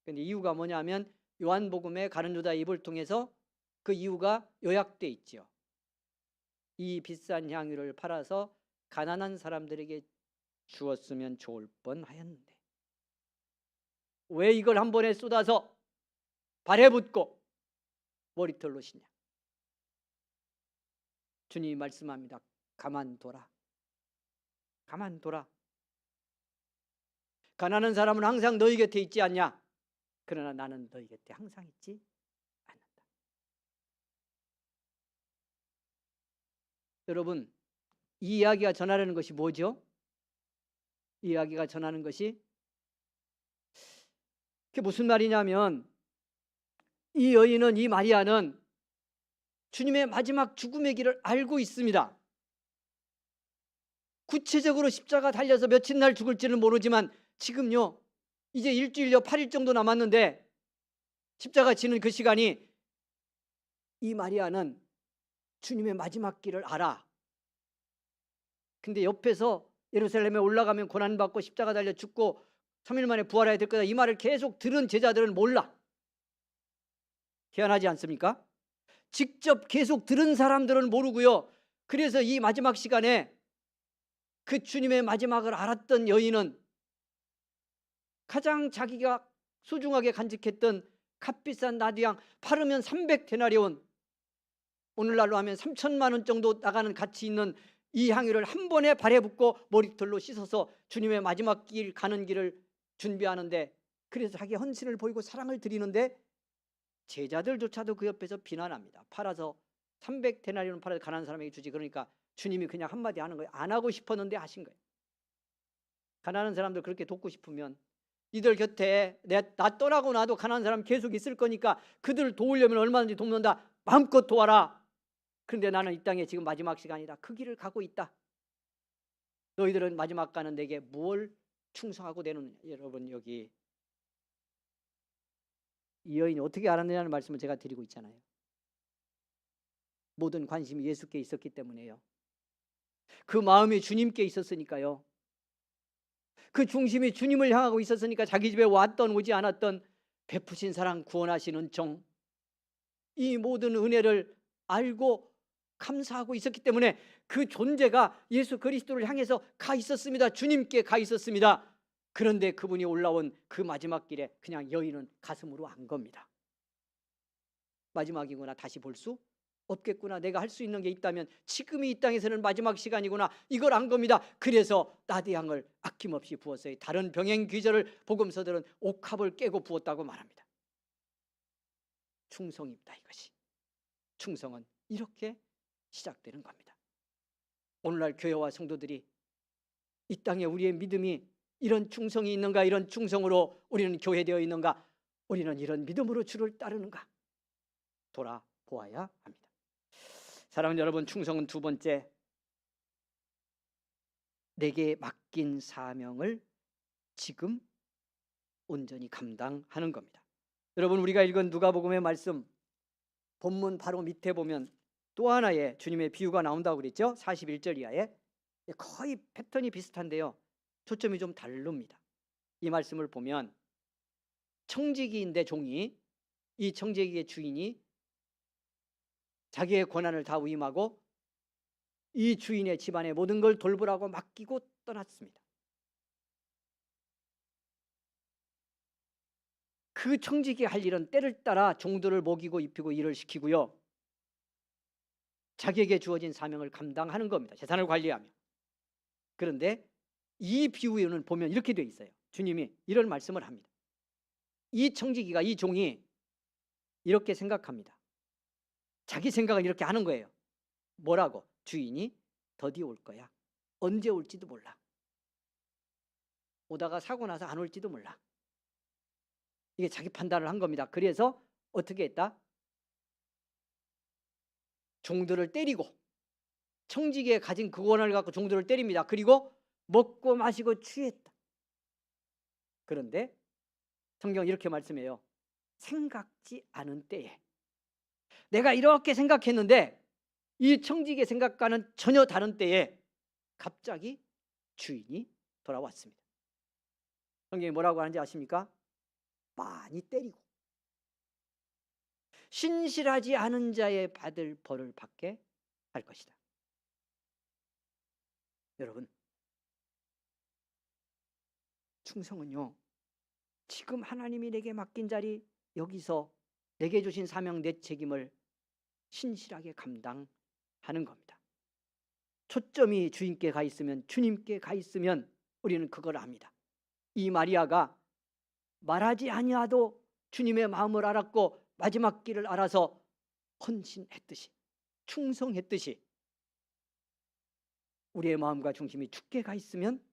그런데 이유가 뭐냐면 요한복음의 가룟 유다의 입을 통해서 그 이유가 요약돼 있죠. 이 비싼 향유를 팔아서 가난한 사람들에게 주었으면 좋을 뻔하였는데 왜 이걸 한 번에 쏟아서 발에 붓고 머리털로 씻냐? 주님이 말씀합니다. 가만둬라. 가만둬라. 가난한 사람은 항상 너희 곁에 있지 않냐? 그러나 나는 너희 곁에 항상 있지 않는다. 여러분, 이 이야기가 전하려는 것이 뭐죠? 이 이야기가 전하는 것이 그게 무슨 말이냐면 이 여인은, 이 마리아는 주님의 마지막 죽음의 길을 알고 있습니다. 구체적으로 십자가 달려서 며칠 날 죽을지는 모르지만 지금요 이제 일주일여 8일 정도 남았는데 십자가 지는 그 시간이, 이 마리아는 주님의 마지막 길을 알아. 근데 옆에서 예루살렘에 올라가면 고난받고 십자가 달려 죽고 3일 만에 부활해야 될 거다, 이 말을 계속 들은 제자들은 몰라. 희한하지 않습니까? 직접 계속 들은 사람들은 모르고요. 그래서 이 마지막 시간에 그 주님의 마지막을 알았던 여인은 가장 자기가 소중하게 간직했던 값비싼 나드향, 팔으면 300데나리온, 오늘날로 하면 3천만 원 정도 나가는 가치 있는 이 향유를 한 번에 발에 붓고 머리털로 씻어서 주님의 마지막 길 가는 길을 준비하는데, 그래서 자기 헌신을 보이고 사랑을 드리는데 제자들조차도 그 옆에서 비난합니다. 팔아서 300데나리온 팔아서 가난한 사람에게 주지. 그러니까 주님이 그냥 한마디 하는 거예요. 안 하고 싶었는데 하신 거예요. 가난한 사람들 그렇게 돕고 싶으면 이들 곁에 나 떠나고 나도 가난한 사람 계속 있을 거니까 그들을 도우려면 얼마든지 돕는다. 마음껏 도와라. 그런데 나는 이 땅에 지금 마지막 시간이다. 그 길을 가고 있다. 너희들은 마지막 가는 내게 뭘 충성하고 내놓느냐. 여러분, 여기 이 여인이 어떻게 알았느냐는 말씀을 제가 드리고 있잖아요. 모든 관심이 예수께 있었기 때문에요. 그 마음이 주님께 있었으니까요. 그 중심이 주님을 향하고 있었으니까 자기 집에 왔던 오지 않았던 베푸신 사랑 구원하시는 정, 이 모든 은혜를 알고 감사하고 있었기 때문에 그 존재가 예수 그리스도를 향해서 가 있었습니다. 주님께 가 있었습니다. 그런데 그분이 올라온 그 마지막 길에 그냥 여인은 가슴으로 안 겁니다. 마지막이구나, 다시 볼 수 없겠구나, 내가 할 수 있는 게 있다면 지금이 이 땅에서는 마지막 시간이구나, 이걸 안 겁니다. 그래서 나대향을 아낌없이 부었어요. 다른 병행 귀절을 복음서들은 옥합을 깨고 부었다고 말합니다. 충성입니다. 이것이 충성은 이렇게 시작되는 겁니다. 오늘날 교회와 성도들이 이 땅에 우리의 믿음이 이런 충성이 있는가, 이런 충성으로 우리는 교회되어 있는가, 우리는 이런 믿음으로 주를 따르는가 돌아보아야 합니다. 사랑하는 여러분, 충성은 두 번째, 내게 맡긴 사명을 지금 온전히 감당하는 겁니다. 여러분, 우리가 읽은 누가복음의 말씀 본문 바로 밑에 보면 또 하나의 주님의 비유가 나온다고 그랬죠. 41절 이하에. 거의 패턴이 비슷한데요, 초점이 좀 다릅니다. 이 말씀을 보면 청지기인데 종이, 이 청지기의 주인이 자기의 권한을 다 위임하고 이 주인의 집안의 모든 걸 돌보라고 맡기고 떠났습니다. 그 청지기 할 일은 때를 따라 종들을 먹이고 입히고 일을 시키고요, 자기에게 주어진 사명을 감당하는 겁니다. 재산을 관리하며. 그런데 이 비유에는 보면 이렇게 되어 있어요. 주님이 이런 말씀을 합니다. 이 청지기가, 이 종이 이렇게 생각합니다. 자기 생각을 이렇게 하는 거예요. 뭐라고? 주인이 더디 올 거야. 언제 올지도 몰라. 오다가 사고 나서 안 올지도 몰라. 이게 자기 판단을 한 겁니다. 그래서 어떻게 했다? 종들을 때리고, 청지기에 가진 그 권한을 갖고 종들을 때립니다. 그리고 먹고 마시고 취했다. 그런데 성경 이렇게 말씀해요. 생각지 않은 때에, 내가 이렇게 생각했는데 이 청지기의 생각과는 전혀 다른 때에 갑자기 주인이 돌아왔습니다. 성경이 뭐라고 하는지 아십니까? 많이 때리고 신실하지 않은 자의 받을 벌을 받게 할 것이다. 여러분, 충성은요, 지금 하나님이 내게 맡긴 자리, 여기서 내게 주신 사명, 내 책임을 신실하게 감당하는 겁니다. 초점이 주인께 가 있으면, 주님께 가 있으면 우리는 그걸 압니다. 이 마리아가 말하지 아니하도 주님의 마음을 알았고 마지막 길을 알아서 헌신했듯이, 충성했듯이 우리의 마음과 중심이 주께 가 있으면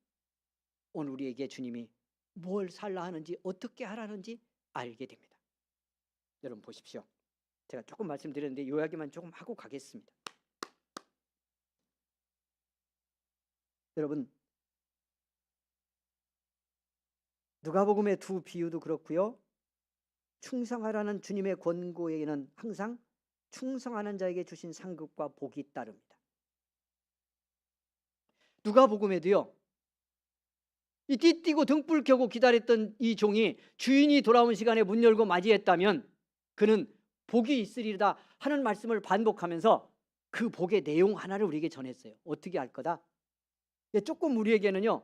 오늘 우리에게 주님이 뭘 살라 하는지, 어떻게 하라는지 알게 됩니다. 여러분 보십시오. 제가 조금 말씀드렸는데 요약만 조금 하고 가겠습니다. 여러분, 누가복음의 두 비유도 그렇고요, 충성하라는 주님의 권고에는 항상 충성하는 자에게 주신 상급과 복이 따릅니다. 누가복음에도요, 이 띠띠고 등불 켜고 기다렸던 이 종이 주인이 돌아온 시간에 문 열고 맞이했다면 그는 복이 있으리다 하는 말씀을 반복하면서 그 복의 내용 하나를 우리에게 전했어요. 어떻게 할 거다? 조금 우리에게는요,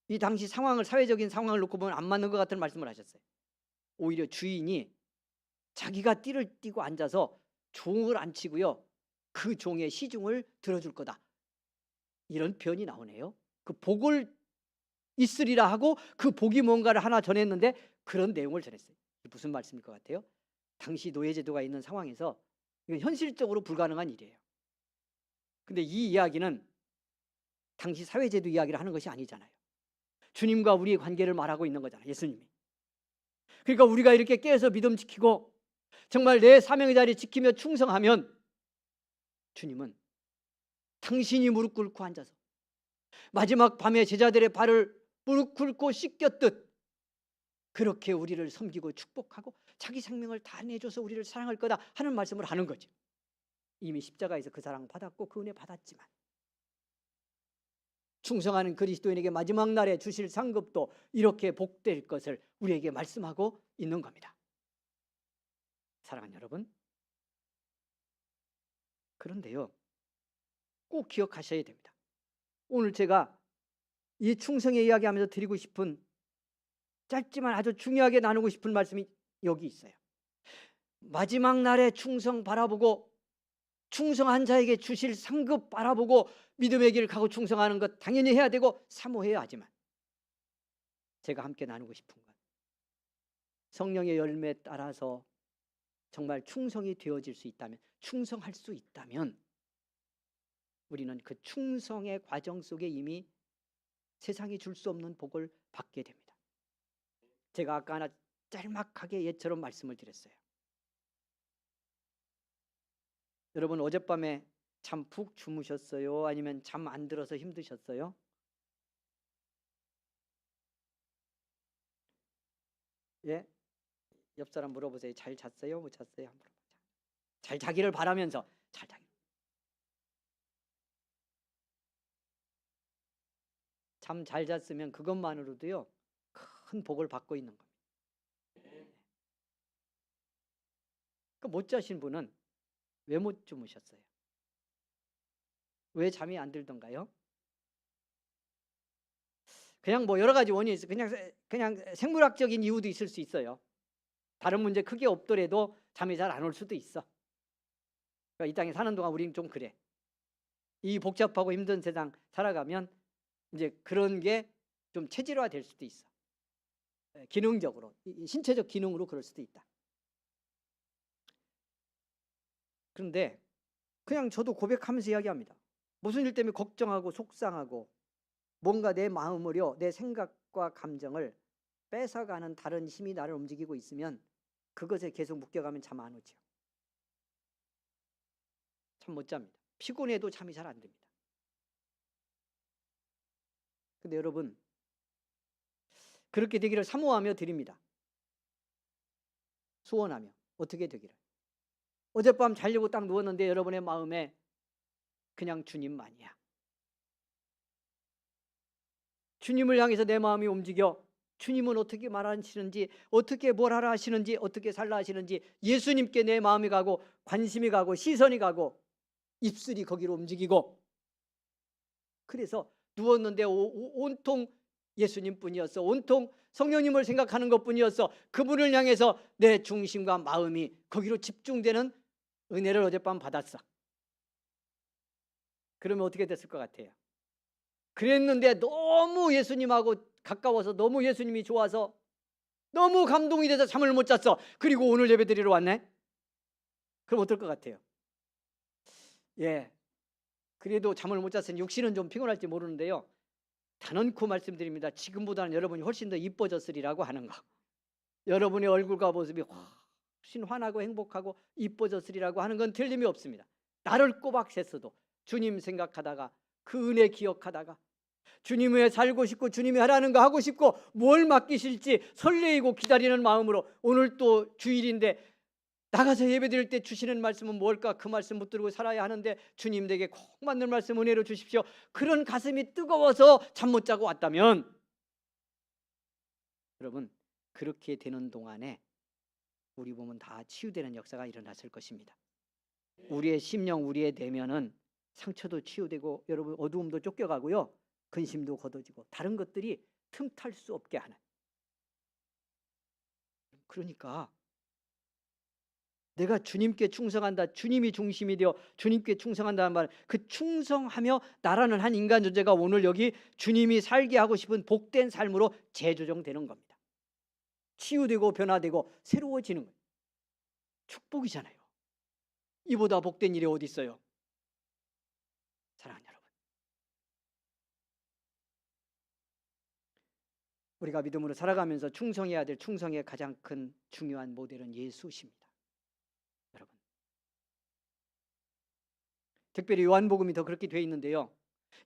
이 당시 상황을, 사회적인 상황을 놓고 보면 안 맞는 것 같은 말씀을 하셨어요. 오히려 주인이 자기가 띠를 띠고 앉아서 종을 앉히고요, 그 종의 시중을 들어줄 거다, 이런 표현이 나오네요. 그 복을 있으리라 하고 그 복이 뭔가를 하나 전했는데 그런 내용을 전했어요. 무슨 말씀일 것 같아요? 당시 노예제도가 있는 상황에서 이건 현실적으로 불가능한 일이에요. 근데 이 이야기는 당시 사회제도 이야기를 하는 것이 아니잖아요. 주님과 우리의 관계를 말하고 있는 거잖아요, 예수님이. 그러니까 우리가 이렇게 깨어서 믿음 지키고 정말 내 사명의 자리 지키며 충성하면 주님은 당신이 무릎 꿇고 앉아서 마지막 밤에 제자들의 발을 무릎 꿇고 씻겼듯 그렇게 우리를 섬기고 축복하고 자기 생명을 다 내줘서 우리를 사랑할 거다 하는 말씀을 하는 거죠. 이미 십자가에서 그 사랑 받았고 그 은혜 받았지만 충성하는 그리스도인에게 마지막 날에 주실 상급도 이렇게 복될 것을 우리에게 말씀하고 있는 겁니다. 사랑하는 여러분, 그런데요, 꼭 기억하셔야 됩니다. 오늘 제가 이 충성의 이야기하면서 드리고 싶은, 짧지만 아주 중요하게 나누고 싶은 말씀이 여기 있어요. 마지막 날에 충성 바라보고 충성한 자에게 주실 상급 바라보고 믿음의 길을 가고 충성하는 것 당연히 해야 되고 사모해야 하지만, 제가 함께 나누고 싶은 건 성령의 열매에 따라서 정말 충성이 되어질 수 있다면, 충성할 수 있다면 우리는 그 충성의 과정 속에 이미 세상이 줄 수 없는 복을 받게 됩니다. 제가 아까 하나 짤막하게 예처럼 말씀을 드렸어요. 여러분, 어젯밤에 잠 푹 주무셨어요? 아니면 잠 안 들어서 힘드셨어요? 예? 옆 사람 물어보세요. 잘 잤어요? 못 잤어요? 한번 물어보자. 잘 자기를 바라면서 잘 자기. 잠 잘 잤으면 그것만으로도요 큰 복을 받고 있는 겁니다. 못 자신 분은 왜 못 주무셨어요? 왜 잠이 안 들던가요? 그냥 뭐 여러 가지 원인이 있어요. 그냥 생물학적인 이유도 있을 수 있어요. 다른 문제 크게 없더라도 잠이 잘 안 올 수도 있어. 그러니까 이 땅에 사는 동안 우리는 좀 그래. 이 복잡하고 힘든 세상 살아가면 이제 그런 게 좀 체질화 될 수도 있어. 기능적으로, 신체적 기능으로 그럴 수도 있다. 그런데 그냥 저도 고백하면서 이야기합니다. 무슨 일 때문에 걱정하고 속상하고 뭔가 내 마음을요, 내 생각과 감정을 뺏어가는 다른 힘이 나를 움직이고 있으면 그것에 계속 묶여가면 잠 안 오죠. 잠 못 잡니다. 피곤해도 잠이 잘 안 듭니다. 근데 여러분, 그렇게 되기를 사모하며 드립니다. 소원하며 어떻게 되기를. 어젯밤 자려고 딱 누웠는데 여러분의 마음에 그냥 주님만이야. 주님을 향해서 내 마음이 움직여. 주님은 어떻게 말하시는지, 어떻게 뭘 하라 하시는지, 어떻게 살라 하시는지 예수님께 내 마음이 가고 관심이 가고 시선이 가고 입술이 거기로 움직이고, 그래서 누웠는데 온통 예수님뿐이었어. 온통 성령님을 생각하는 것뿐이었어. 그분을 향해서 내 중심과 마음이 거기로 집중되는 은혜를 어젯밤 받았어. 그러면 어떻게 됐을 것 같아요? 그랬는데 너무 예수님하고 가까워서, 너무 예수님이 좋아서, 너무 감동이 돼서 잠을 못 잤어. 그리고 오늘 예배 드리러 왔네? 그럼 어떨 것 같아요? 예, 그래도 잠을 못 잤으니 육신은 좀 피곤할지 모르는데요, 단언코 말씀드립니다. 지금보다는 여러분이 훨씬 더 이뻐졌으리라고 하는 거. 여러분의 얼굴과 모습이 훨씬 환하고 행복하고 이뻐졌으리라고 하는 건 틀림이 없습니다. 나를 꼬박 샜어도 주님 생각하다가, 그 은혜 기억하다가, 주님 위해 살고 싶고 주님이 하라는 거 하고 싶고 뭘 맡기실지 설레이고 기다리는 마음으로, 오늘 또 주일인데 나가서 예배드릴 때 주시는 말씀은 뭘까? 그 말씀 붙들고 살아야 하는데 주님 댁에 꼭 맞는 말씀 은혜로 주십시오. 그런 가슴이 뜨거워서 잠 못 자고 왔다면, 여러분, 그렇게 되는 동안에 우리 몸은 다 치유되는 역사가 일어났을 것입니다. 우리의 심령, 우리의 내면은 상처도 치유되고 여러분 어두움도 쫓겨가고요, 근심도 걷어지고 다른 것들이 틈탈 수 없게 하는. 그러니까 내가 주님께 충성한다, 주님이 중심이 되어 주님께 충성한다는 말, 그 충성하며 나라는 한 인간 존재가 오늘 여기 주님이 살게 하고 싶은 복된 삶으로 재조정되는 겁니다. 치유되고 변화되고 새로워지는 거예요. 축복이잖아요. 이보다 복된 일이 어디 있어요? 사랑하는 여러분, 우리가 믿음으로 살아가면서 충성해야 될 충성의 가장 큰 중요한 모델은 예수십니다. 여러분, 특별히 요한복음이 더 그렇게 되어 있는데요,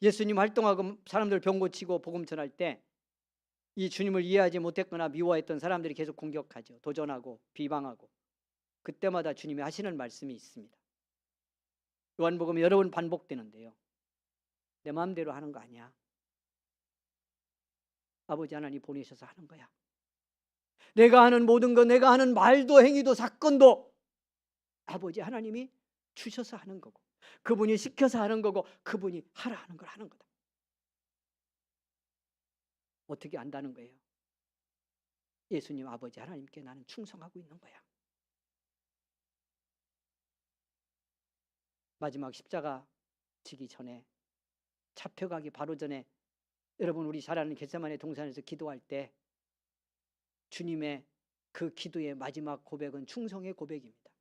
예수님 활동하고 사람들 병 고치고 복음 전할 때 이 주님을 이해하지 못했거나 미워했던 사람들이 계속 공격하죠. 도전하고 비방하고. 그때마다 주님이 하시는 말씀이 있습니다. 요한복음에 여러 번 반복되는데요. 내 마음대로 하는 거 아니야. 아버지 하나님 보내셔서 하는 거야. 내가 하는 모든 것, 내가 하는 말도 행위도 사건도 아버지 하나님이 주셔서 하는 거고, 그분이 시켜서 하는 거고, 그분이 하라 하는 걸 하는 거다. 어떻게 안다는 거예요? 예수님 아버지 하나님께 나는 충성하고 있는 거야. 마지막 십자가 지기 전에, 잡혀가기 바로 전에, 여러분 우리 잘 아는 겟세마네 동산에서 기도할 때 주님의 그 기도의 마지막 고백은 충성의 고백입니다.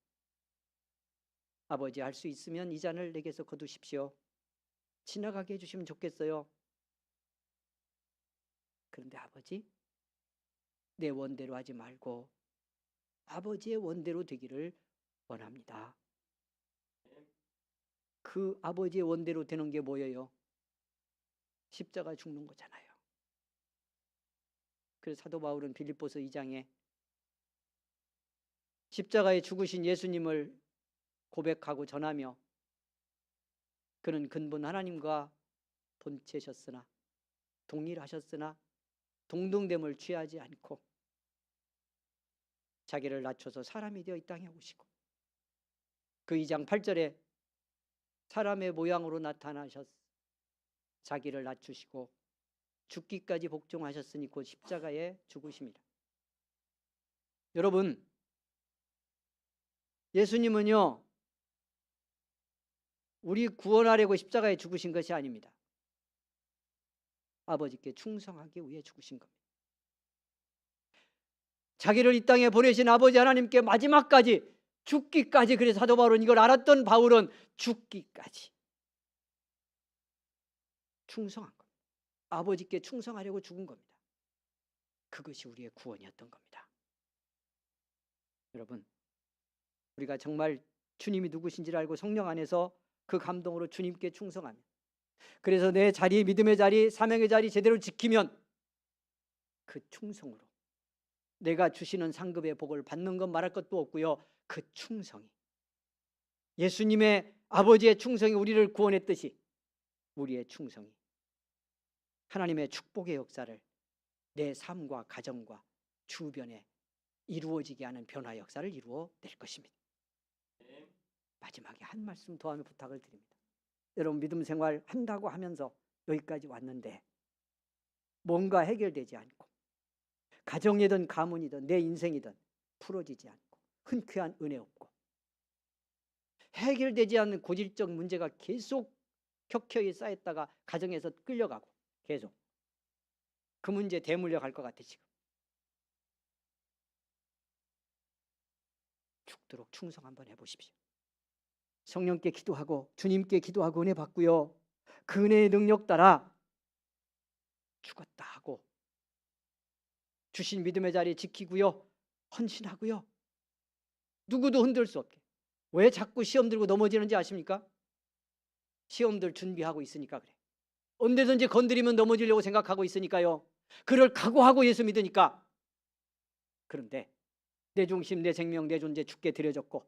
아버지, 할 수 있으면 이 잔을 내게서 거두십시오. 지나가게 해주시면 좋겠어요. 그런데 아버지, 내 원대로 하지 말고 아버지의 원대로 되기를 원합니다. 그 아버지의 원대로 되는 게 뭐예요? 십자가 죽는 거잖아요. 그래서 사도 바울은 빌립보서 2장에 십자가에 죽으신 예수님을 고백하고 전하며, 그는 근본 하나님과 본체셨으나 동일하셨으나 동등됨을 취하지 않고 자기를 낮춰서 사람이 되어 이 땅에 오시고, 그 2장 8절에 사람의 모양으로 나타나셔서 자기를 낮추시고 죽기까지 복종하셨으니 곧 십자가에 죽으십니다. 여러분, 예수님은요, 우리 구원하려고 십자가에 죽으신 것이 아닙니다. 아버지께 충성하기 위해 죽으신 겁니다. 자기를 이 땅에 보내신 아버지 하나님께 마지막까지, 죽기까지, 그래서 사도 바울은 이걸 알았던 바울은 죽기까지 충성한 겁니다. 아버지께 충성하려고 죽은 겁니다. 그것이 우리의 구원이었던 겁니다. 여러분, 우리가 정말 주님이 누구신지를 알고 성령 안에서 그 감동으로 주님께 충성하면, 그래서 내 자리, 믿음의 자리, 사명의 자리 제대로 지키면 그 충성으로 내가 주시는 상급의 복을 받는 것 말할 것도 없고요. 그 충성이, 예수님의 아버지의 충성이 우리를 구원했듯이 우리의 충성이 하나님의 축복의 역사를 내 삶과 가정과 주변에 이루어지게 하는 변화 역사를 이루어낼 것입니다. 마지막에 한 말씀 더 하며 부탁을 드립니다. 여러분, 믿음 생활 한다고 하면서 여기까지 왔는데 뭔가 해결되지 않고, 가정이든 가문이든 내 인생이든 풀어지지 않고, 흔쾌한 은혜 없고, 해결되지 않는 고질적 문제가 계속 켜켜이 쌓였다가 가정에서 끌려가고, 계속 그 문제 대물려 갈 것 같아. 지금 죽도록 충성 한번 해보십시오. 성령께 기도하고 주님께 기도하고 은혜 받고요, 그 은혜의 능력 따라 죽었다 하고 주신 믿음의 자리 지키고요, 헌신하고요, 누구도 흔들 수 없게. 왜 자꾸 시험 들고 넘어지는지 아십니까? 시험들 준비하고 있으니까 그래. 언제든지 건드리면 넘어지려고 생각하고 있으니까요. 그를 각오하고 예수 믿으니까. 그런데 내 중심, 내 생명, 내 존재 주께 드려졌고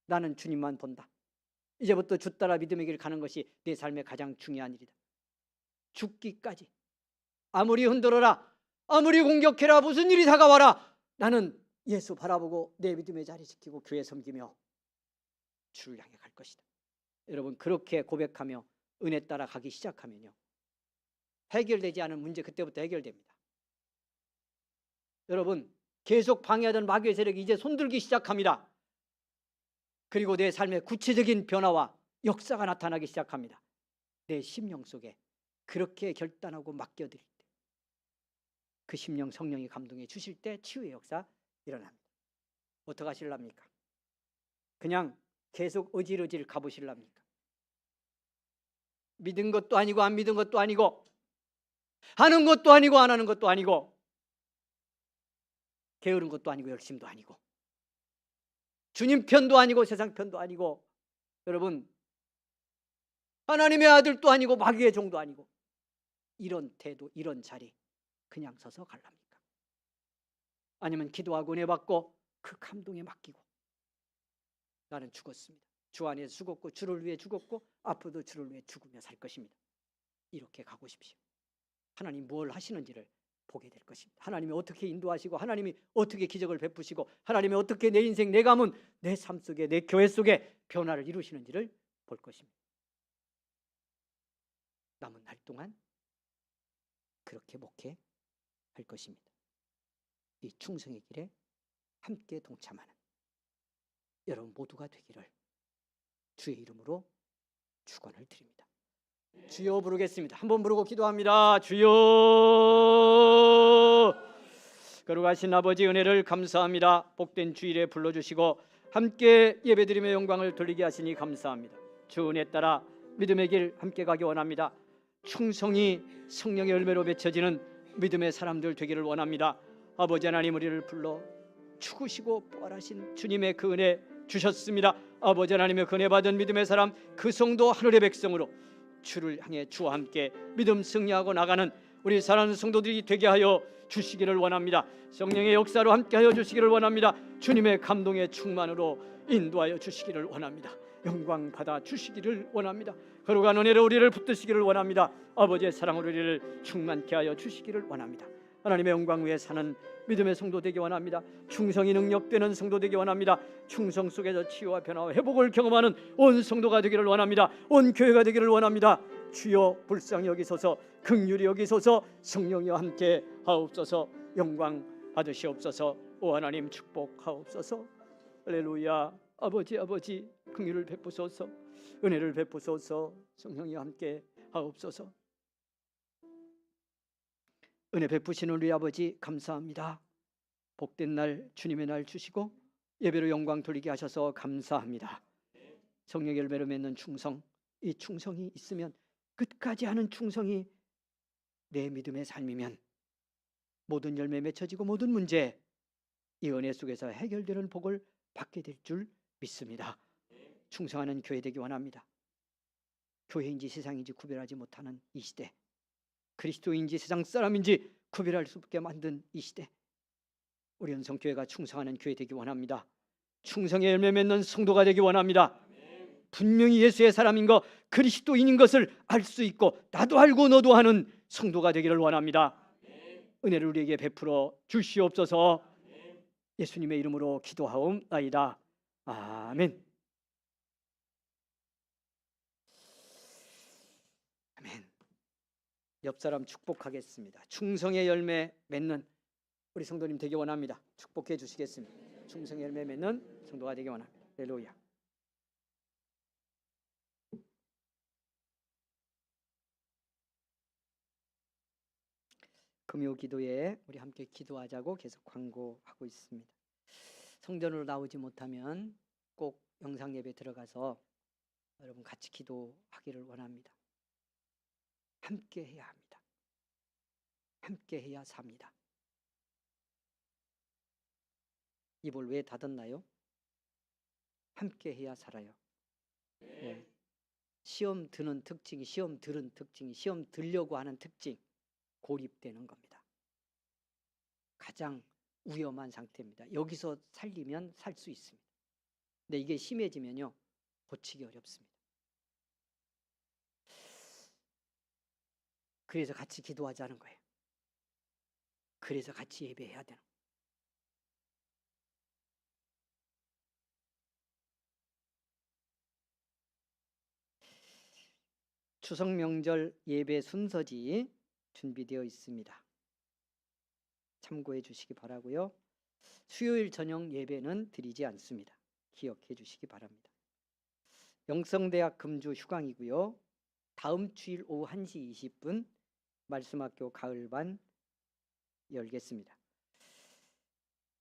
나는 주님만 본다. 이제부터 주 따라 믿음의 길 가는 것이 내 삶의 가장 중요한 일이다. 죽기까지 아무리 흔들어라, 아무리 공격해라, 무슨 일이 다가와라, 나는 예수 바라보고 내 믿음의 자리 지키고 교회 섬기며 주를 향해 갈 것이다. 여러분, 그렇게 고백하며 은혜 따라 가기 시작하면요, 해결되지 않은 문제 그때부터 해결됩니다. 여러분, 계속 방해하던 마귀의 세력이 이제 손들기 시작합니다. 그리고 내 삶의 구체적인 변화와 역사가 나타나기 시작합니다. 내 심령 속에 그렇게 결단하고 맡겨드릴 때, 그 심령 성령이 감동해 주실 때 치유의 역사 일어납니다. 어떻게 하실랍니까? 그냥 계속 어질어질 가보실랍니까? 믿은 것도 아니고 안 믿은 것도 아니고, 하는 것도 아니고 안 하는 것도 아니고, 게으른 것도 아니고 열심도 아니고, 주님 편도 아니고 세상 편도 아니고, 여러분, 하나님의 아들도 아니고 마귀의 종도 아니고, 이런 태도, 이런 자리 그냥 서서 갈랍니까? 아니면 기도하고 은혜 받고 그 감동에 맡기고 나는 죽었습니다, 주 안에서 죽었고 주를 위해 죽었고 앞으로도 주를 위해 죽으며 살 것입니다. 이렇게 가보십시오. 하나님 뭘 하시는지를 보게 될 것입니다. 하나님이 어떻게 인도하시고 하나님이 어떻게 기적을 베푸시고 하나님이 어떻게 내 인생, 내 가문, 내 삶 속에, 내 교회 속에 변화를 이루시는지를 볼 것입니다. 남은 날 동안 그렇게 목회할 것입니다. 이 충성의 길에 함께 동참하는 여러분 모두가 되기를 주의 이름으로 축원을 드립니다. 주여 부르겠습니다. 한번 부르고 기도합니다. 주여. 거룩하신 아버지 은혜를 감사합니다. 복된 주일에 불러주시고 함께 예배드리며 영광을 돌리게 하시니 감사합니다. 주 은혜 따라 믿음의 길 함께 가기 원합니다. 충성이 성령의 열매로 맺혀지는 믿음의 사람들 되기를 원합니다. 아버지 하나님, 우리를 불러 죽으시고 부활하신 주님의 그 은혜 주셨습니다. 아버지 하나님의 그 은혜 받은 믿음의 사람, 그 성도 하늘의 백성으로 주를 향해 주와 함께 믿음 승리하고 나가는 우리 사랑하는 성도들이 되게 하여 주시기를 원합니다. 성령의 역사로 함께하여 주시기를 원합니다. 주님의 감동의 충만으로 인도하여 주시기를 원합니다. 영광 받아 주시기를 원합니다. 거룩한 은혜로 우리를 붙드시기를 원합니다. 아버지의 사랑으로 우리를 충만케 하여 주시기를 원합니다. 하나님의 영광 위에 사는 믿음의 성도 되기 원합니다. 충성이 능력되는 성도 되기 원합니다. 충성 속에서 치유와 변화와 회복을 경험하는 온 성도가 되기를 원합니다. 온 교회가 되기를 원합니다. 주여 불쌍히 여기소서, 긍휼히 여기소서, 성령이와 함께 하옵소서. 영광 받으시옵소서. 오 하나님 축복하옵소서. 할렐루야. 아버지 긍휼을 베푸소서, 은혜를 베푸소서. 성령이와 함께 하옵소서. 은혜 베푸시는 우리 아버지 감사합니다. 복된 날 주님의 날 주시고 예배로 영광 돌리게 하셔서 감사합니다. 성령의 열매로 맺는 충성, 이 충성이 있으면, 끝까지 하는 충성이 내 믿음의 삶이면 모든 열매 맺혀지고 모든 문제 이 은혜 속에서 해결되는 복을 받게 될 줄 믿습니다. 충성하는 교회 되기 원합니다. 교회인지 세상인지 구별하지 못하는 이 시대, 그리스도인지 세상 사람인지 구별할 수 없게 만든 이 시대, 우리 연성교회가 충성하는 교회 되기 원합니다. 충성의 열매 맺는 성도가 되기 원합니다. 분명히 예수의 사람인 것, 그리스도인인 것을 알 수 있고 나도 알고 너도 하는 성도가 되기를 원합니다. 은혜를 우리에게 베풀어 주시옵소서. 예수님의 이름으로 기도하옵나이다. 아멘. 아멘. 옆 사람 축복하겠습니다. 충성의 열매 맺는 우리 성도님 되기 원합니다. 축복해 주시겠습니다. 충성의 열매 맺는 성도가 되기 원합니다. 할렐루야. 금요 기도에 우리 함께 기도하자고 계속 광고하고 있습니다. 성전으로 나오지 못하면 꼭 영상 예배 들어가서 여러분 같이 기도하기를 원합니다. 함께 해야 합니다. 함께 해야 삽니다. 입을 왜 닫았나요? 함께 해야 살아요. 네. 시험 드는 특징이, 시험 들은 특징이, 시험 들려고 하는 특징, 고립되는 겁니다. 가장 위험한 상태입니다. 여기서 살리면 살 수 있습니다. 근데 이게 심해지면요, 고치기 어렵습니다. 그래서 같이 기도하자는 거예요. 그래서 같이 예배해야 되는 거예요. 추석 명절 예배 순서지 준비되어 있습니다. 참고해 주시기 바라고요. 수요일 저녁 예배는 드리지 않습니다. 기억해 주시기 바랍니다. 영성대학 금주 휴강이고요. 다음 주일 오후 1시 20분 말씀학교 가을반 열겠습니다.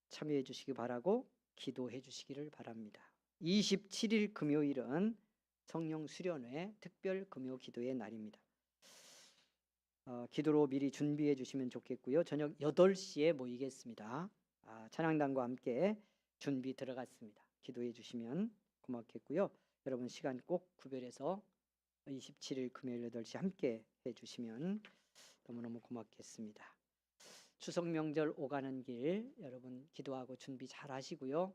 참여해 주시기 바라고 기도해 주시기를 바랍니다. 27일 금요일은 성령 수련회 특별 금요 기도의 날입니다. 기도로 미리 준비해 주시면 좋겠고요. 저녁 8시에 모이겠습니다. 찬양단과 함께 준비 들어갔습니다. 기도해 주시면 고맙겠고요. 여러분 시간 꼭 구별해서 27일 금요일 8시 함께 해 주시면 너무너무 고맙겠습니다. 추석 명절 오가는 길 여러분 기도하고 준비 잘 하시고요.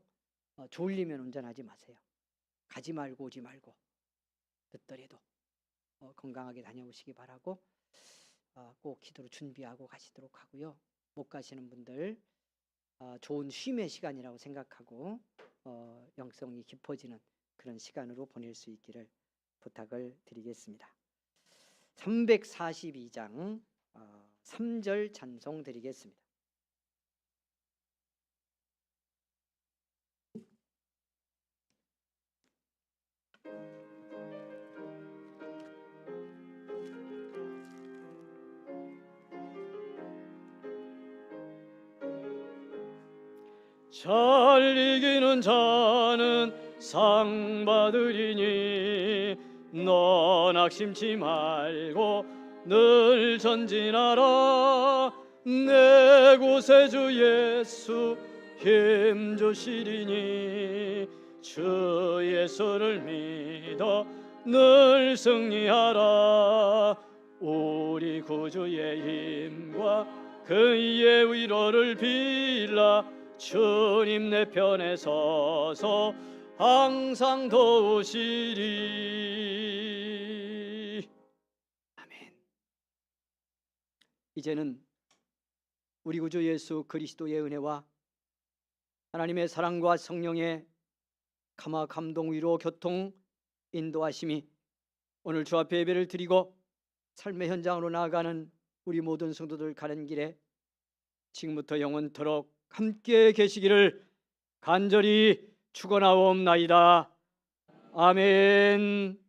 졸리면 운전하지 마세요. 가지 말고 오지 말고 늦더라도 건강하게 다녀오시기 바라고 꼭 기도로 준비하고 가시도록 하고요. 못 가시는 분들 좋은 쉼의 시간이라고 생각하고 영성이 깊어지는 그런 시간으로 보낼 수 있기를 부탁을 드리겠습니다. 342장 3절 찬송 드리겠습니다. 잘 이기는 자는 상 받으리니 너 낙심치 말고 늘 전진하라. 내 구세주 예수 힘 주시리니 주 예수를 믿어 늘 승리하라. 우리 구주의 힘과 그의 위로를 빌라. 주님 내 편에 서서 항상 도우시리. 아멘. 이제는 우리 구주 예수 그리스도의 은혜와 하나님의 사랑과 성령의 감화 감동 위로 교통 인도하심이 오늘 주 앞에 예배를 드리고 삶의 현장으로 나아가는 우리 모든 성도들 가는 길에 지금부터 영원토록 함께 계시기를 간절히 축원하옵나이다. 아멘.